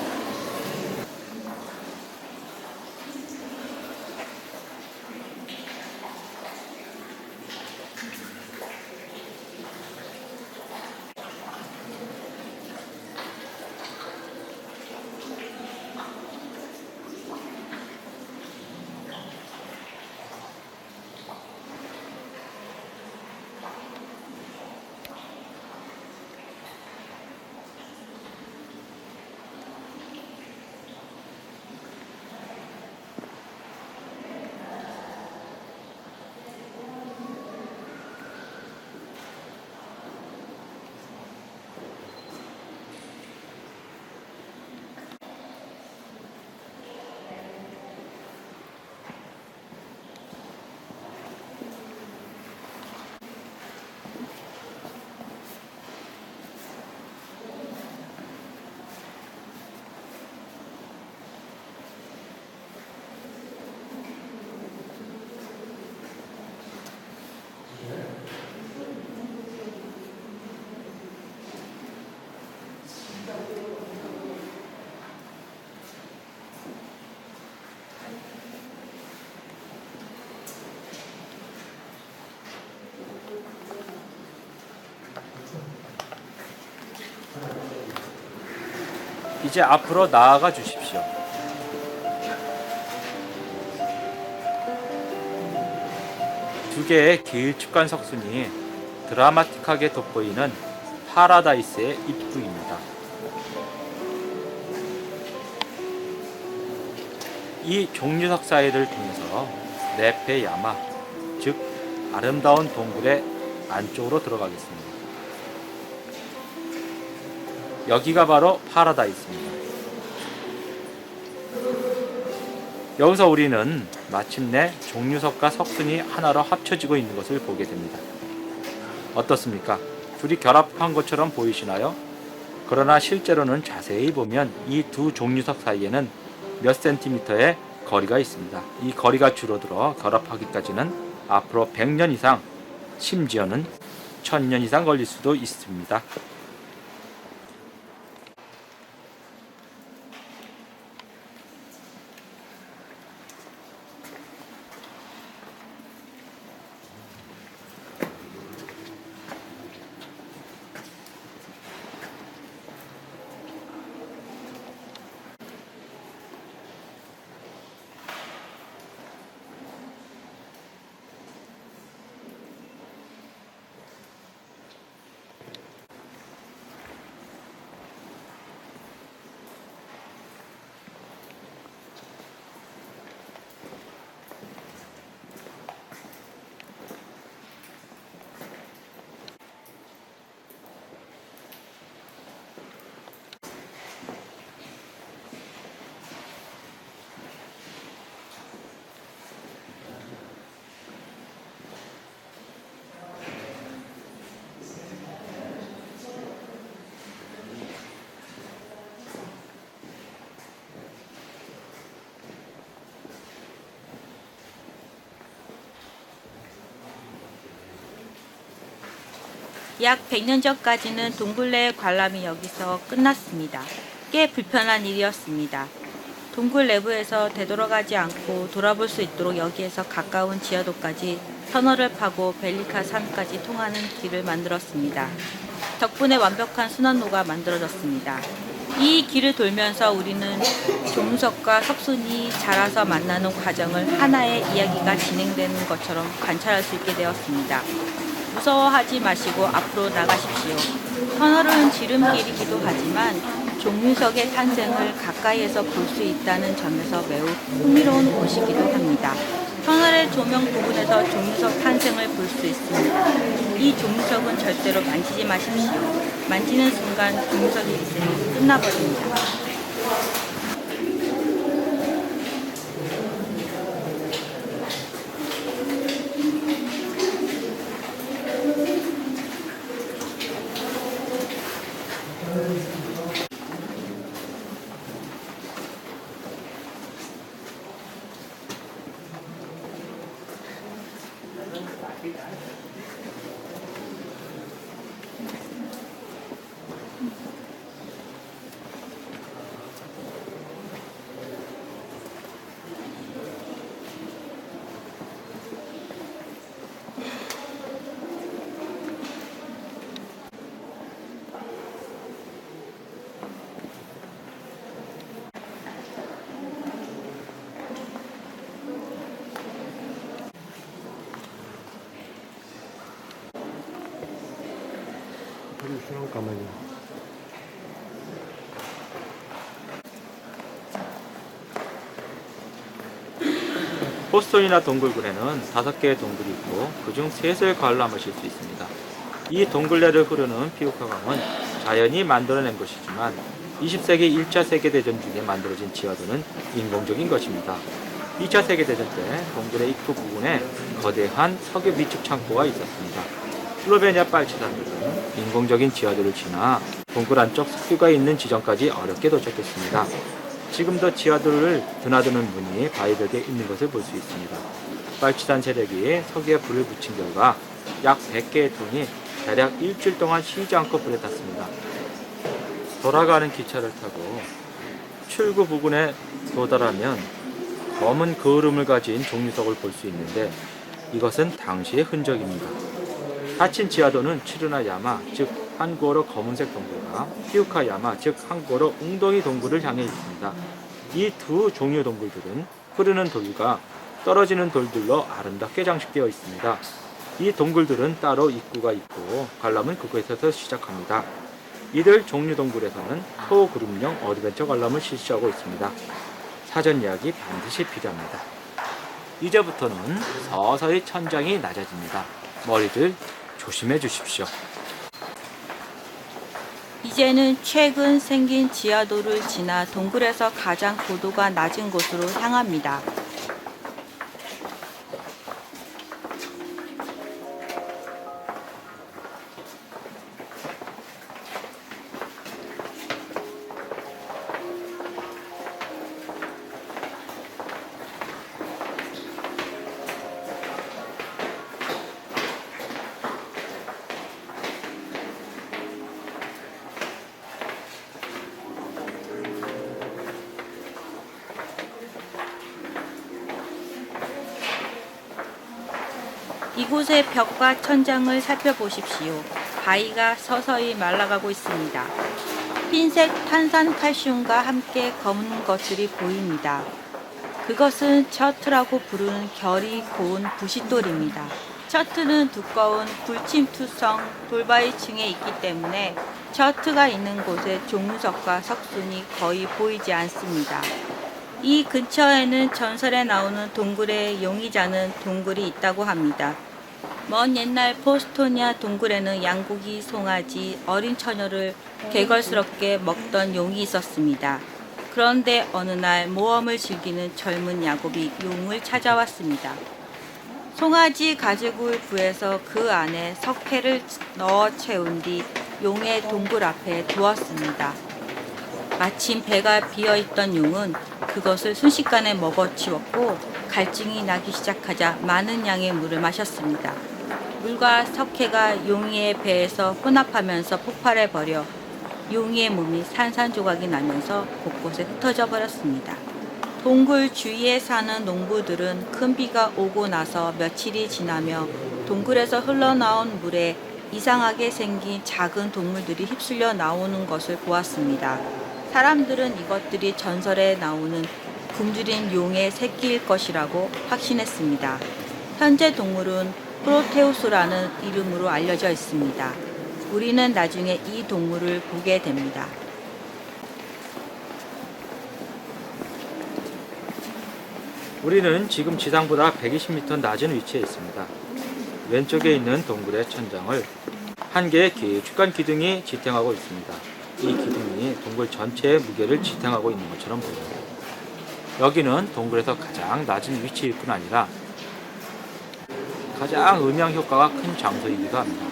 이제 앞으로 나아가 주십시오. 두 개의 길쭉한 석순이 드라마틱하게 돋보이는 파라다이스의 입구입니다. 이 종류석 사이를 통해서 네페 야마, 즉 아름다운 동굴의 안쪽으로 들어가겠습니다. 여기가 바로 파라다이스입니다. 여기서 우리는 마침내 종류석과 석순이 하나로 합쳐지고 있는 것을 보게 됩니다. 어떻습니까? 둘이 결합한 것처럼 보이시나요? 그러나 실제로는 자세히 보면 이 두 종류석 사이에는 몇 센티미터의 거리가 있습니다. 이 거리가 줄어들어 결합하기까지는 앞으로 100년 이상, 심지어는 1000년 이상 걸릴 수도 있습니다. 약 100년 전까지는 동굴 내의 관람이 여기서 끝났습니다. 꽤 불편한 일이었습니다. 동굴 내부에서 되돌아가지 않고 돌아볼 수 있도록 여기에서 가까운 지하도까지 터널을 파고 벨리카 산까지 통하는 길을 만들었습니다. 덕분에 완벽한 순환로가 만들어졌습니다. 이 길을 돌면서 우리는 종석과 석순이 자라서 만나는 과정을 하나의 이야기가 진행되는 것처럼 관찰할 수 있게 되었습니다. 무서워하지 마시고 앞으로 나가십시오. 터널은 지름길이기도 하지만 종류석의 탄생을 가까이에서 볼 수 있다는 점에서 매우 흥미로운 곳이기도 합니다. 터널의 조명 부분에서 종류석 탄생을 볼 수 있습니다. 이 종류석은 절대로 만지지 마십시오. 만지는 순간 종류석이 있으니 끝나버립니다. 잠깐만요. 보스턴이나 동굴굴에는 5개의 동굴이 있고 그중 3을 관람하실 수 있습니다. 이 동굴내를 흐르는 피우카강은 자연이 만들어낸 것이지만 20세기 1차 세계대전 중에 만들어진 지하도는 인공적인 것입니다. 2차 세계대전 때 동굴의 입구 부근에 거대한 석유 미축 창고가 있었습니다. 슬로베니아 빨치산들은 인공적인 지하도를 지나 동굴 안쪽 석유가 있는 지점까지 어렵게 도착했습니다. 지금도 지하도를 드나드는 문이 바위벽에 있는 것을 볼 수 있습니다. 빨치산 세력이 석유에 불을 붙인 결과 약 100개의 톤이 대략 일주일 동안 쉬지 않고 불에 탔습니다. 돌아가는 기차를 타고 출구 부근에 도달하면 검은 거름을 가진 종류석을 볼 수 있는데 이것은 당시의 흔적입니다. 닫힌 지하도는 치르나 야마, 즉 한국어로 검은색 동굴과 피우카 야마, 즉 한국어로 웅덩이 동굴을 향해 있습니다. 이 두 종류 동굴들은 흐르는 돌과 떨어지는 돌들로 아름답게 장식되어 있습니다. 이 동굴들은 따로 입구가 있고 관람은 그곳에서 시작합니다. 이들 종류 동굴에서는 소그룹용 어드벤처 관람을 실시하고 있습니다. 사전 예약이 반드시 필요합니다. 이제부터는 서서히 천장이 낮아집니다. 머리들 조심해 주십시오. 이제는 최근 생긴 지하도를 지나 동굴에서 가장 고도가 낮은 곳으로 향합니다. 이곳의 벽과 천장을 살펴보십시오. 바위가 서서히 말라가고 있습니다. 흰색 탄산칼슘과 함께 검은 것들이 보입니다. 그것은 처트라고 부르는 결이 고운 부싯돌입니다. 처트는 두꺼운 불침투성 돌바위층에 있기 때문에 처트가 있는 곳에 종류석과 석순이 거의 보이지 않습니다. 이 근처에는 전설에 나오는 동굴의 용이 자는 동굴이 있다고 합니다. 먼 옛날 보스토니아 동굴에는 양고기, 송아지, 어린 처녀를 개걸스럽게 먹던 용이 있었습니다. 그런데 어느 날 모험을 즐기는 젊은 야곱이 용을 찾아왔습니다. 송아지 가죽을 구해서 그 안에 석회를 넣어 채운 뒤 용의 동굴 앞에 두었습니다. 마침 배가 비어있던 용은 그것을 순식간에 먹어치웠고 갈증이 나기 시작하자 많은 양의 물을 마셨습니다. 물과 석회가 용이의 배에서 혼합하면서 폭발해버려 용이의 몸이 산산조각이 나면서 곳곳에 흩어져 버렸습니다. 동굴 주위에 사는 농부들은 큰 비가 오고 나서 며칠이 지나며 동굴에서 흘러나온 물에 이상하게 생긴 작은 동물들이 휩쓸려 나오는 것을 보았습니다. 사람들은 이것들이 전설에 나오는 굶주린 용의 새끼일 것이라고 확신했습니다. 현재 동물은 프로테우스라는 이름으로 알려져 있습니다. 우리는 나중에 이 동물을 보게 됩니다. 우리는 지금 지상보다 120m 낮은 위치에 있습니다. 왼쪽에 있는 동굴의 천장을 한 개의 길쭉한 기둥이 지탱하고 있습니다. 이 기둥이 동굴 전체의 무게를 지탱하고 있는 것처럼 보입니다. 여기는 동굴에서 가장 낮은 위치일 뿐 아니라 가장 음향 효과가 큰 장소이기도 합니다.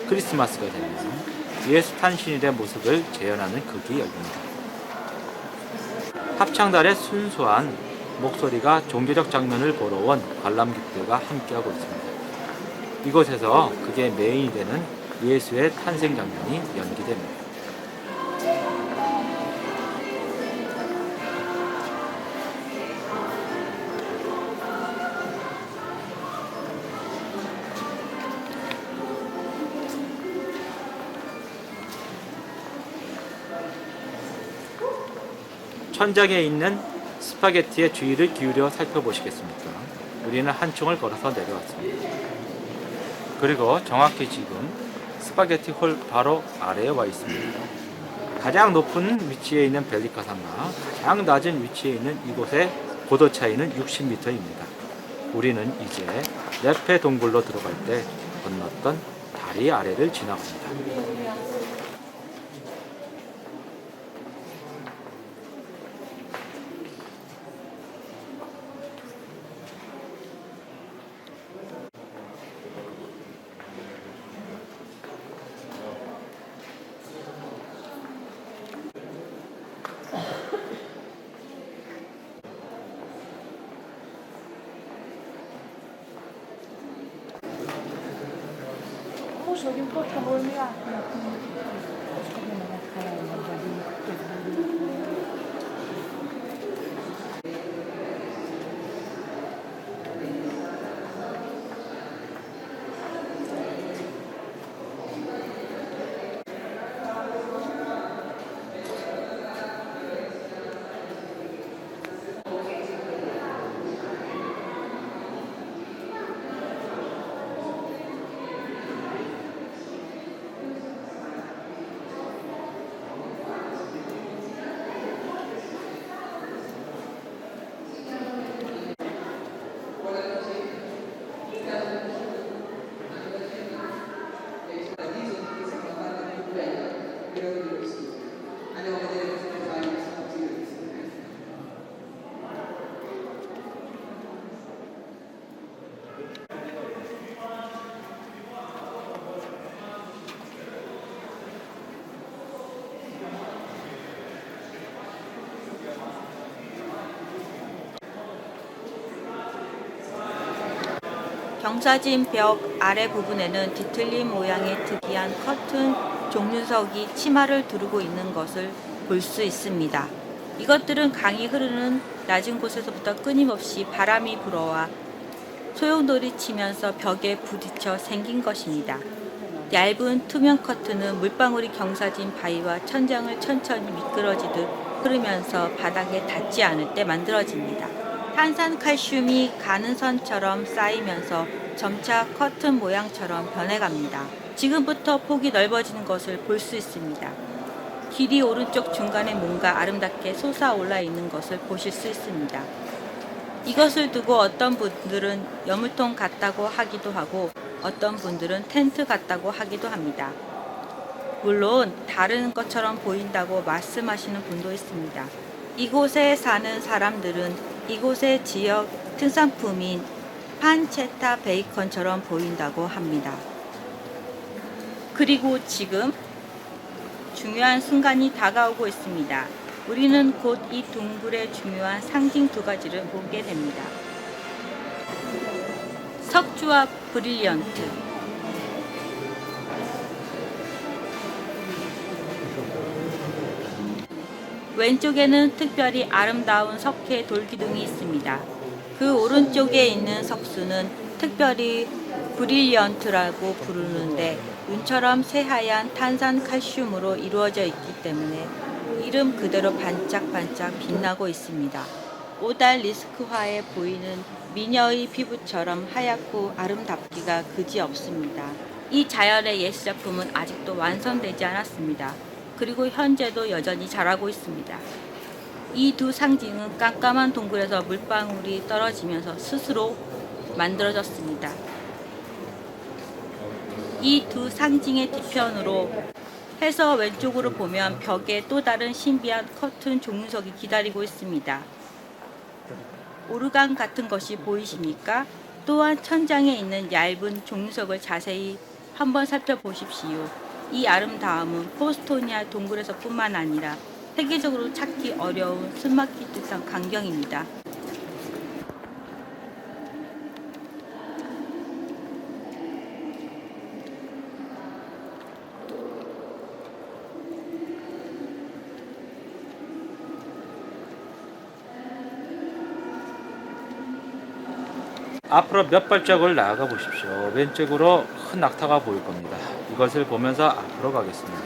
크리스마스가 되면 예수 탄신일의 모습을 재현하는 극이 열립니다. 합창단의 순수한 목소리가 종교적 장면을 보러 온 관람객들과 함께하고 있습니다. 이곳에서 그게 메인이 되는 예수의 탄생 장면이 연기됩니다. 천장에 있는 스파게티의 주의를 기울여 살펴보시겠습니까? 우리는 한 층을 걸어서 내려왔습니다. 그리고 정확히 지금 스파게티 홀 바로 아래에 와 있습니다. 가장 높은 위치에 있는 벨리카산과 가장 낮은 위치에 있는 이곳의 고도 차이는 60m입니다. 우리는 이제 네페 동굴로 들어갈 때 건넜던 다리 아래를 지나갑니다. 경사진 벽 아래 부분에는 뒤틀린 모양의 특이한 커튼 종류석이 치마를 두르고 있는 것을 볼 수 있습니다. 이것들은 강이 흐르는 낮은 곳에서부터 끊임없이 바람이 불어와 소용돌이 치면서 벽에 부딪혀 생긴 것입니다. 얇은 투명 커튼은 물방울이 경사진 바위와 천장을 천천히 미끄러지듯 흐르면서 바닥에 닿지 않을 때 만들어집니다. 탄산칼슘이 가는 선처럼 쌓이면서 점차 커튼 모양처럼 변해갑니다. 지금부터 폭이 넓어지는 것을 볼 수 있습니다. 길이 오른쪽 중간에 뭔가 아름답게 솟아올라 있는 것을 보실 수 있습니다. 이것을 두고 어떤 분들은 여물통 같다고 하기도 하고 어떤 분들은 텐트 같다고 하기도 합니다. 물론 다른 것처럼 보인다고 말씀하시는 분도 있습니다. 이곳에 사는 사람들은 이곳의 지역 특산품인 판체타 베이컨처럼 보인다고 합니다. 그리고 지금 중요한 순간이 다가오고 있습니다. 우리는 곧 이 동굴의 중요한 상징 두 가지를 보게 됩니다. 석주와 브릴리언트. 왼쪽에는 특별히 아름다운 석회 돌기둥이 있습니다. 그 오른쪽에 있는 석수는 특별히 브릴리언트라고 부르는데 눈처럼 새하얀 탄산칼슘으로 이루어져 있기 때문에 이름 그대로 반짝반짝 빛나고 있습니다. 오달리스크화에 보이는 미녀의 피부처럼 하얗고 아름답기가 그지없습니다. 이 자연의 예술작품은 아직도 완성되지 않았습니다. 그리고 현재도 여전히 자라고 있습니다. 이 두 상징은 깜깜한 동굴에서 물방울이 떨어지면서 스스로 만들어졌습니다. 이 두 상징의 뒤편으로 해서 왼쪽으로 보면 벽에 또 다른 신비한 커튼 종류석이 기다리고 있습니다. 오르간 같은 것이 보이십니까? 또한 천장에 있는 얇은 종류석을 자세히 한번 살펴보십시오. 이 아름다움은 포스토니아 동굴에서 뿐만 아니라 세계적으로 찾기 어려운 숨막힐 듯한 광경입니다. 앞으로 몇 발자국을 나아가 보십시오. 왼쪽으로 큰 낙타가 보일 겁니다. 이것을 보면서 앞으로 가겠습니다.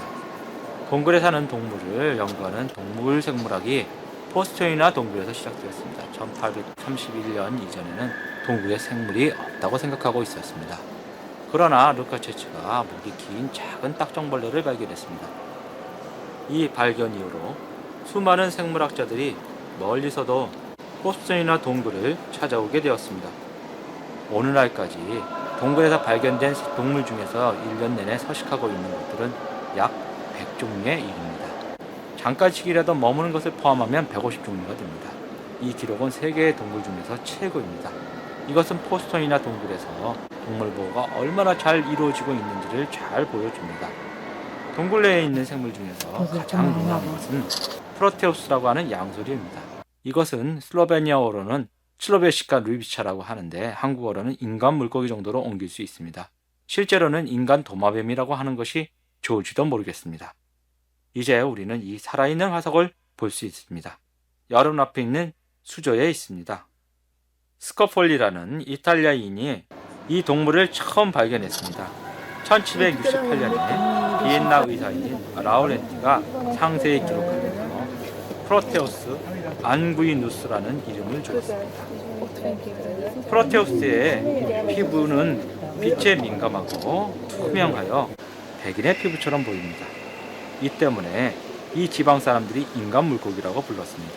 동굴에 사는 동물을 연구하는 동물 생물학이 포스토인이나 동굴에서 시작되었습니다. 1831년 이전에는 동굴에 생물이 없다고 생각하고 있었습니다. 그러나 루카체츠가 목이 긴 작은 딱정벌레를 발견했습니다. 이 발견 이후로 수많은 생물학자들이 멀리서도 포스토인이나 동굴을 찾아오게 되었습니다. 오늘날까지 동굴에서 발견된 동물 중에서 1년 내내 서식하고 있는 것들은 약 100종류에 이릅니다. 잠깐씩이라도 머무는 것을 포함하면 150종류가 됩니다. 이 기록은 세계의 동굴 중에서 최고입니다. 이것은 포스토인이나 동굴에서 동물 보호가 얼마나 잘 이루어지고 있는지를 잘 보여줍니다. 동굴 내에 있는 생물 중에서 가장 유명한 것은 프로테우스라고 하는 양소리입니다. 이것은 슬로베니아어로는 슬로베시카 루비차라고 하는데 한국어로는 인간 물고기 정도로 옮길 수 있습니다. 실제로는 인간 도마뱀이라고 하는 것이 좋을지도 모르겠습니다. 이제 우리는 이 살아있는 화석을 볼 수 있습니다. 여러분 앞에 있는 수조에 있습니다. 스코폴리라는 이탈리아인이 이 동물을 처음 발견했습니다. 1768년에 비엔나 의사인 라우렌티가 상세히 기록하면서 프로테우스 안구이누스라는 이름을 주었습니다. 프로테우스의 피부는 빛에 민감하고 투명하여 백인의 피부처럼 보입니다. 이 때문에 이 지방 사람들이 인간 물고기라고 불렀습니다.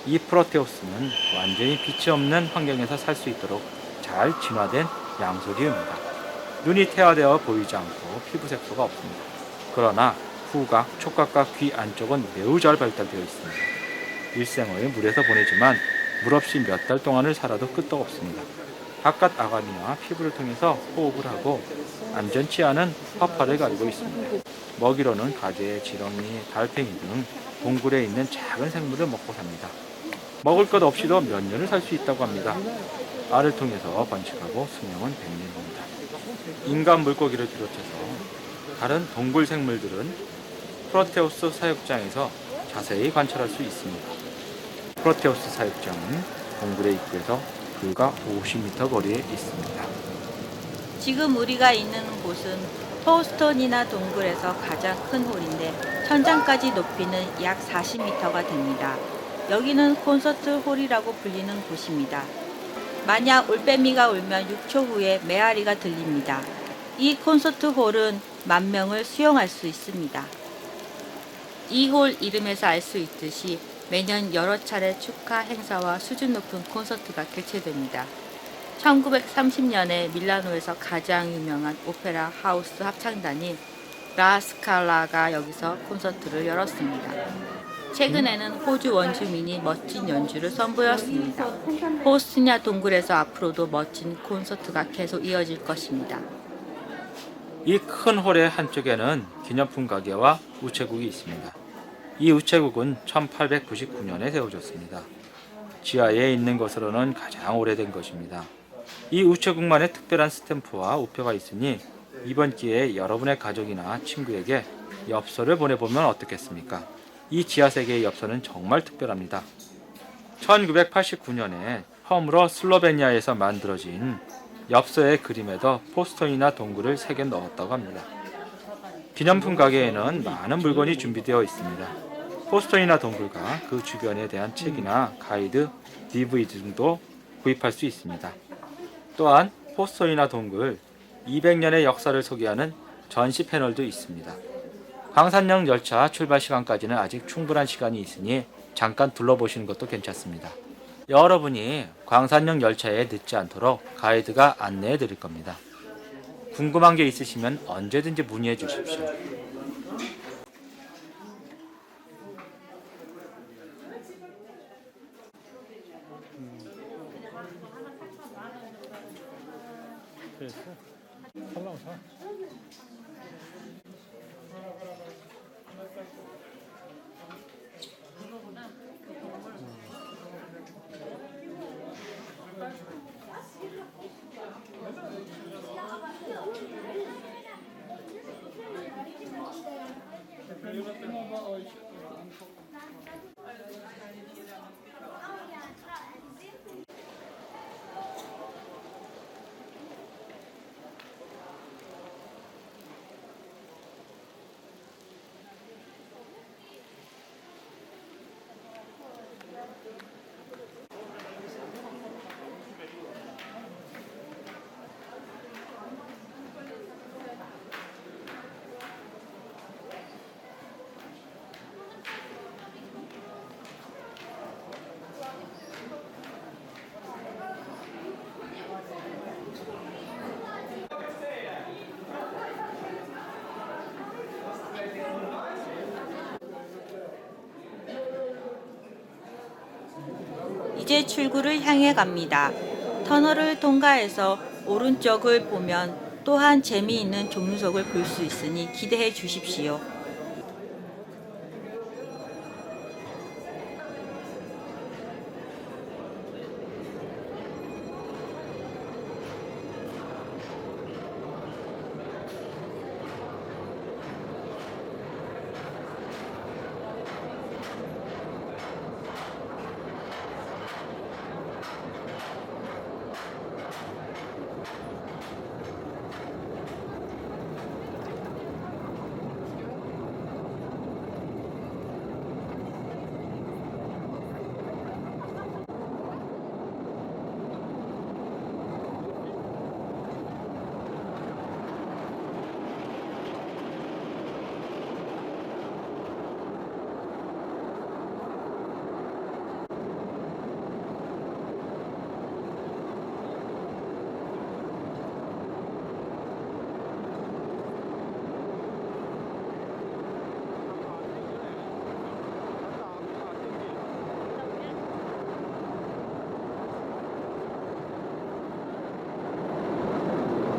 이 프로테우스는 완전히 빛이 없는 환경에서 살 수 있도록 잘 진화된 양소리입니다. 눈이 태화되어 보이지 않고 피부 색소가 없습니다. 그러나 후각, 촉각과 귀 안쪽은 매우 잘 발달되어 있습니다. 일생을 물에서 보내지만 물 없이 몇 달 동안을 살아도 끄떡없습니다. 바깥 아가미와 피부를 통해서 호흡을 하고 안전치 않은 화파를 가지고 있습니다. 먹이로는 가재, 지렁이, 달팽이 등 동굴에 있는 작은 생물을 먹고 삽니다. 먹을 것 없이도 몇 년을 살 수 있다고 합니다. 알을 통해서 번식하고 수명은 100년입니다. 인간 물고기를 비롯해서 다른 동굴 생물들은 프로테우스 사육장에서 자세히 관찰할 수 있습니다. 프로테우스 사육장은 동굴의 입구에서 불과 50m 거리에 있습니다. 지금 우리가 있는 곳은 포스톤이나 동굴에서 가장 큰 홀인데 천장까지 높이는 약 40m가 됩니다. 여기는 콘서트 홀이라고 불리는 곳입니다. 만약 올빼미가 울면 6초 후에 메아리가 들립니다. 이 콘서트 홀은 10,000명을 수용할 수 있습니다. 이 홀 이름에서 알 수 있듯이 매년 여러 차례 축하 행사와 수준 높은 콘서트가 개최됩니다. 1930년에 밀라노에서 가장 유명한 오페라 하우스 합창단인 라스칼라가 여기서 콘서트를 열었습니다. 최근에는 호주 원주민이 멋진 연주를 선보였습니다. 포스토니아 동굴에서 앞으로도 멋진 콘서트가 계속 이어질 것입니다. 이 큰 홀의 한쪽에는 기념품 가게와 우체국이 있습니다. 이 우체국은 1899년에 세워졌습니다. 지하에 있는 것으로는 가장 오래된 것입니다. 이 우체국만의 특별한 스탬프와 우표가 있으니 이번 기회에 여러분의 가족이나 친구에게 엽서를 보내보면 어떻겠습니까? 이 지하세계의 엽서는 정말 특별합니다. 1989년에 처음으로 슬로베니아에서 만들어진 엽서의 그림에도 포스토인이나 동굴을 새겨 넣었다고 합니다. 기념품 가게에는 많은 물건이 준비되어 있습니다. 포스토인이나 동굴과 그 주변에 대한 책이나 가이드, DVD 등도 구입할 수 있습니다. 또한 포스토인이나 동굴 200년의 역사를 소개하는 전시 패널도 있습니다. 광산역 열차 출발 시간까지는 아직 충분한 시간이 있으니 잠깐 둘러보시는 것도 괜찮습니다. 여러분이 광산역 열차에 늦지 않도록 가이드가 안내해 드릴 겁니다. 궁금한 게 있으시면 언제든지 문의해 주십시오. 됐어. 살라고 사. 이제 출구를 향해 갑니다. 터널을 통과해서 오른쪽을 보면 또한 재미있는 종류석을 볼 수 있으니 기대해 주십시오.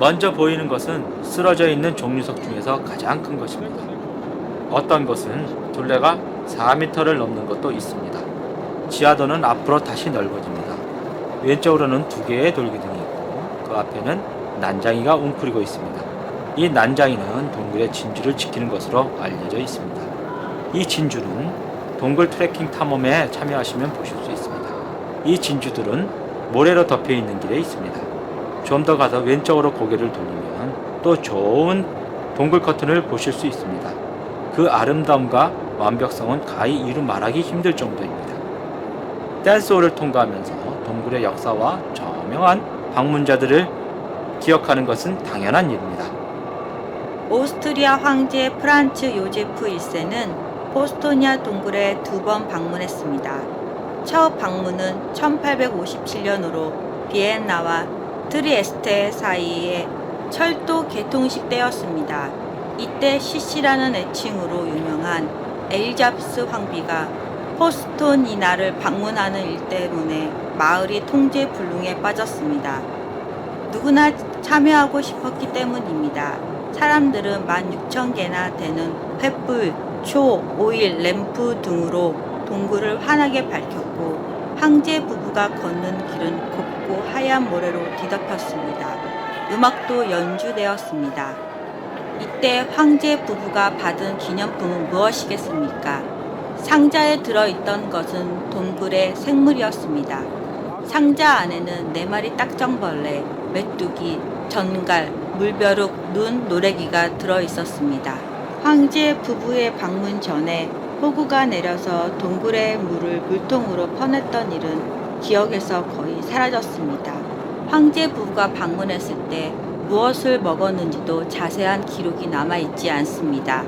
먼저 보이는 것은 쓰러져 있는 종류석 중에서 가장 큰 것입니다. 어떤 것은 둘레가 4m를 넘는 것도 있습니다. 지하도는 앞으로 다시 넓어집니다. 왼쪽으로는 2개의 돌기둥이 있고 그 앞에는 난장이가 웅크리고 있습니다. 이 난장이는 동굴의 진주를 지키는 것으로 알려져 있습니다. 이 진주는 동굴 트레킹 탐험에 참여하시면 보실 수 있습니다. 이 진주들은 모래로 덮여 있는 길에 있습니다. 좀 더 가서 왼쪽으로 고개를 돌리면 또 좋은 동굴 커튼을 보실 수 있습니다. 그 아름다움과 완벽성은 가히 이루 말하기 힘들 정도입니다. 댄스홀을 통과하면서 동굴의 역사와 저명한 방문자들을 기억하는 것은 당연한 일입니다. 오스트리아 황제 프란츠 요제프 1세는 보스토니아 동굴에 2번 방문했습니다. 첫 방문은 1857년으로 비엔나와 트리에스테 사이에 철도 개통식 때였습니다. 이때 시시라는 애칭으로 유명한 엘리자베스 황비가 포스토니나를 방문하는 일 때문에 마을이 통제 불능에 빠졌습니다. 누구나 참여하고 싶었기 때문입니다. 사람들은 16,000개나 되는 횃불, 초, 오일, 램프 등으로 동굴을 환하게 밝혔고 황제 부부가 걷는 길은 곱고 하얀 모래로 뒤덮였습니다. 음악도 연주되었습니다. 이때 황제 부부가 받은 기념품은 무엇이겠습니까? 상자에 들어있던 것은 동굴의 생물이었습니다. 상자 안에는 4마리 딱정벌레, 메뚜기, 전갈, 물벼룩, 눈, 노래기가 들어있었습니다. 황제 부부의 방문 전에 폭우가 내려서 동굴의 물을 물통으로 퍼냈던 일은 기억에서 거의 사라졌습니다. 황제 부부가 방문했을 때 무엇을 먹었는지도 자세한 기록이 남아있지 않습니다.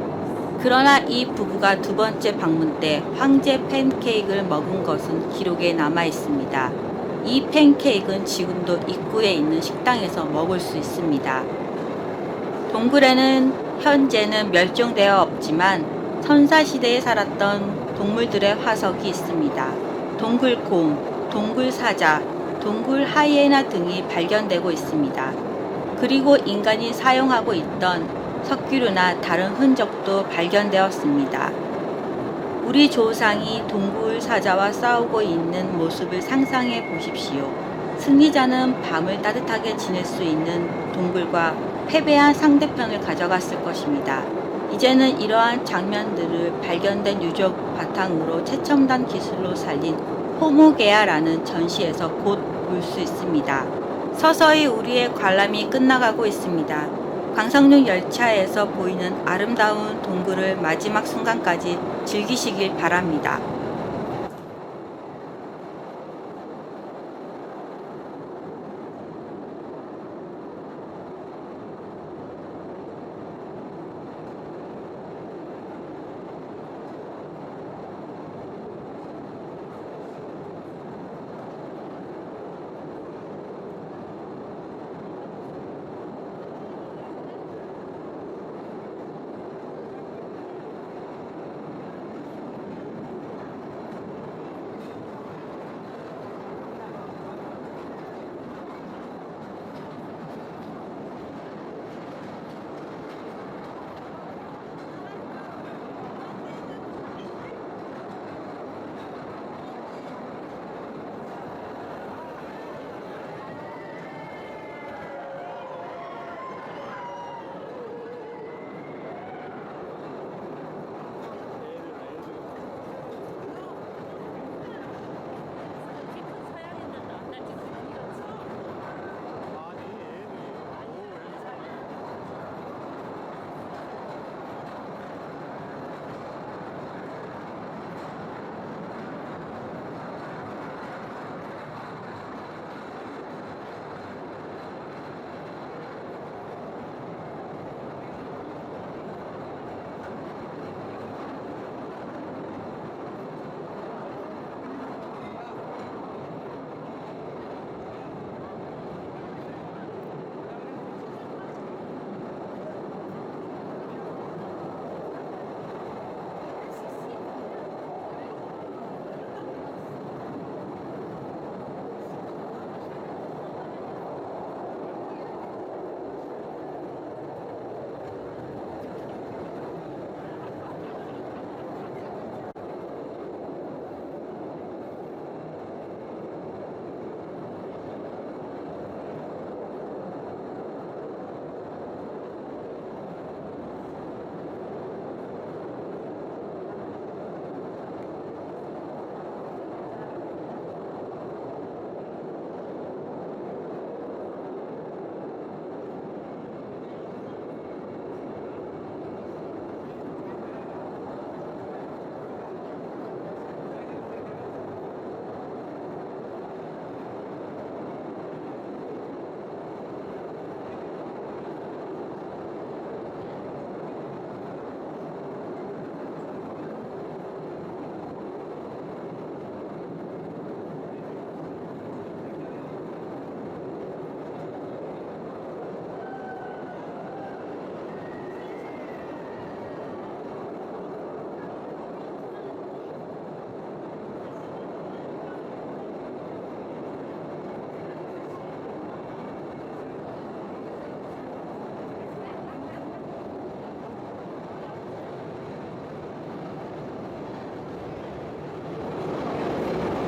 그러나 이 부부가 2번째 방문 때 황제 팬케이크를 먹은 것은 기록에 남아있습니다. 이 팬케이크는 지금도 입구에 있는 식당에서 먹을 수 있습니다. 동굴에는 현재는 멸종되어 없지만 선사시대에 살았던 동물들의 화석이 있습니다. 동굴곰, 동굴사자, 동굴 하이에나 등이 발견되고 있습니다. 그리고 인간이 사용하고 있던 석기류나 다른 흔적도 발견되었습니다. 우리 조상이 동굴사자와 싸우고 있는 모습을 상상해 보십시오. 승리자는 밤을 따뜻하게 지낼 수 있는 동굴과 패배한 상대편을 가져갔을 것입니다. 이제는 이러한 장면들을 발견된 유적 바탕으로 최첨단 기술로 살린 호모게아라는 전시에서 곧 볼 수 있습니다. 서서히 우리의 관람이 끝나가고 있습니다. 광석역 열차에서 보이는 아름다운 동굴을 마지막 순간까지 즐기시길 바랍니다.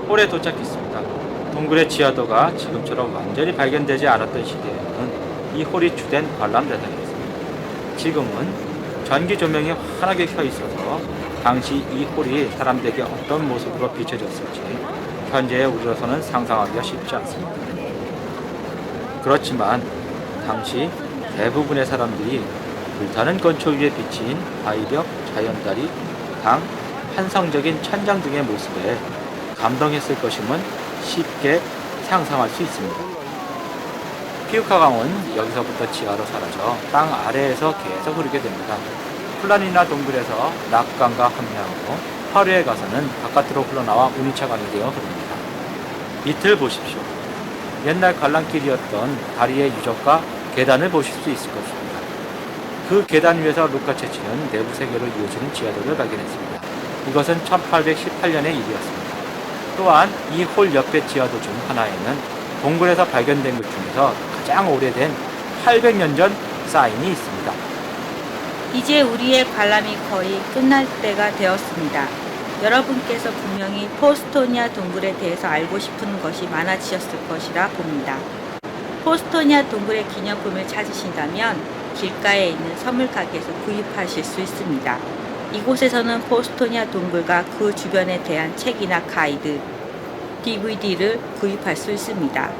홀에 도착했습니다. 동굴의 지하도가 지금처럼 완전히 발견되지 않았던 시대에는 이 홀이 주된 관람 대상이었습니다. 지금은 전기 조명이 환하게 켜 있어서 당시 이 홀이 사람들에게 어떤 모습으로 비춰졌을지 현재의 우리로서는 상상하기가 쉽지 않습니다. 그렇지만 당시 대부분의 사람들이 불타는 건초 위에 비친 바위벽, 자연다리, 강, 환상적인 천장 등의 모습에 감동했을 것임은 쉽게 상상할 수 있습니다. 피우카 강은 여기서부터 지하로 사라져 땅 아래에서 계속 흐르게 됩니다. 플라니나 동굴에서 낙강과 합류하고 하루에 가서는 바깥으로 흘러나와 우니차강이 되어 흐릅니다. 밑을 보십시오. 옛날 관람길이었던 다리의 유적과 계단을 보실 수 있을 것입니다. 그 계단 위에서 루카체치는 내부 세계로 이어지는 지하도를 발견했습니다. 이것은 1818년의 일이었습니다. 또한 이 홀 옆의 지하도 중 하나에는 동굴에서 발견된 것 중에서 가장 오래된 800년 전 사인이 있습니다. 이제 우리의 관람이 거의 끝날 때가 되었습니다. 여러분께서 분명히 포스토니아 동굴에 대해서 알고 싶은 것이 많아지셨을 것이라 봅니다. 포스토니아 동굴의 기념품을 찾으신다면 길가에 있는 선물 가게에서 구입하실 수 있습니다. 이곳에서는 포스토니아 동굴과 그 주변에 대한 책이나 가이드, DVD를 구입할 수 있습니다.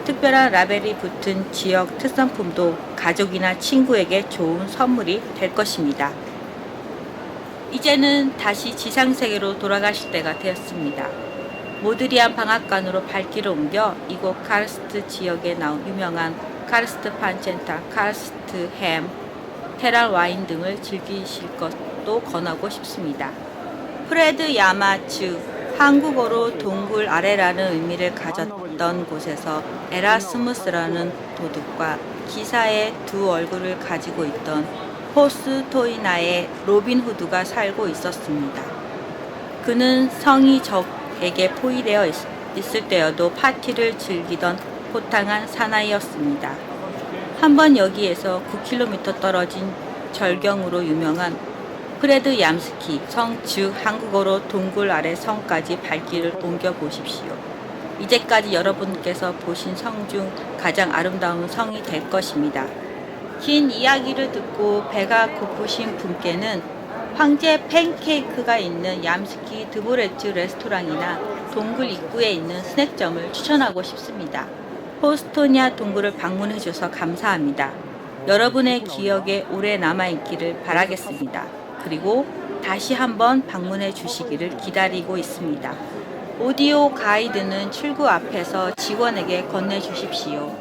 특별한 라벨이 붙은 지역 특산품도 가족이나 친구에게 좋은 선물이 될 것입니다. 이제는 다시 지상세계로 돌아가실 때가 되었습니다. 모드리안 방앗간으로 발길을 옮겨 이곳 카르스트 지역에 나온 유명한 카르스트 판첸타, 카르스트 햄, 테랄 와인 등을 즐기실 것도 권하고 싶습니다. 프레드 야마츠, 한국어로 동굴 아래라는 의미를 가졌던 곳에서 에라스무스라는 도둑과 기사의 두 얼굴을 가지고 있던 포스토이나의 로빈 후드가 살고 있었습니다. 그는 성이 적에게 포위되어 있을 때여도 파티를 즐기던 호탕한 사나이였습니다. 한번 여기에서 9km 떨어진 절경으로 유명한 프레드 얌스키 성, 즉 한국어로 동굴 아래 성까지 발길을 옮겨 보십시오. 이제까지 여러분께서 보신 성 중 가장 아름다운 성이 될 것입니다. 긴 이야기를 듣고 배가 고프신 분께는 황제 팬케이크가 있는 얌스키 드보레츠 레스토랑이나 동굴 입구에 있는 스낵점을 추천하고 싶습니다. 포스토니아 동굴을 방문해 주셔서 감사합니다. 여러분의 기억에 오래 남아있기를 바라겠습니다. 그리고 다시 한번 방문해 주시기를 기다리고 있습니다. 오디오 가이드는 출구 앞에서 직원에게 건네주십시오.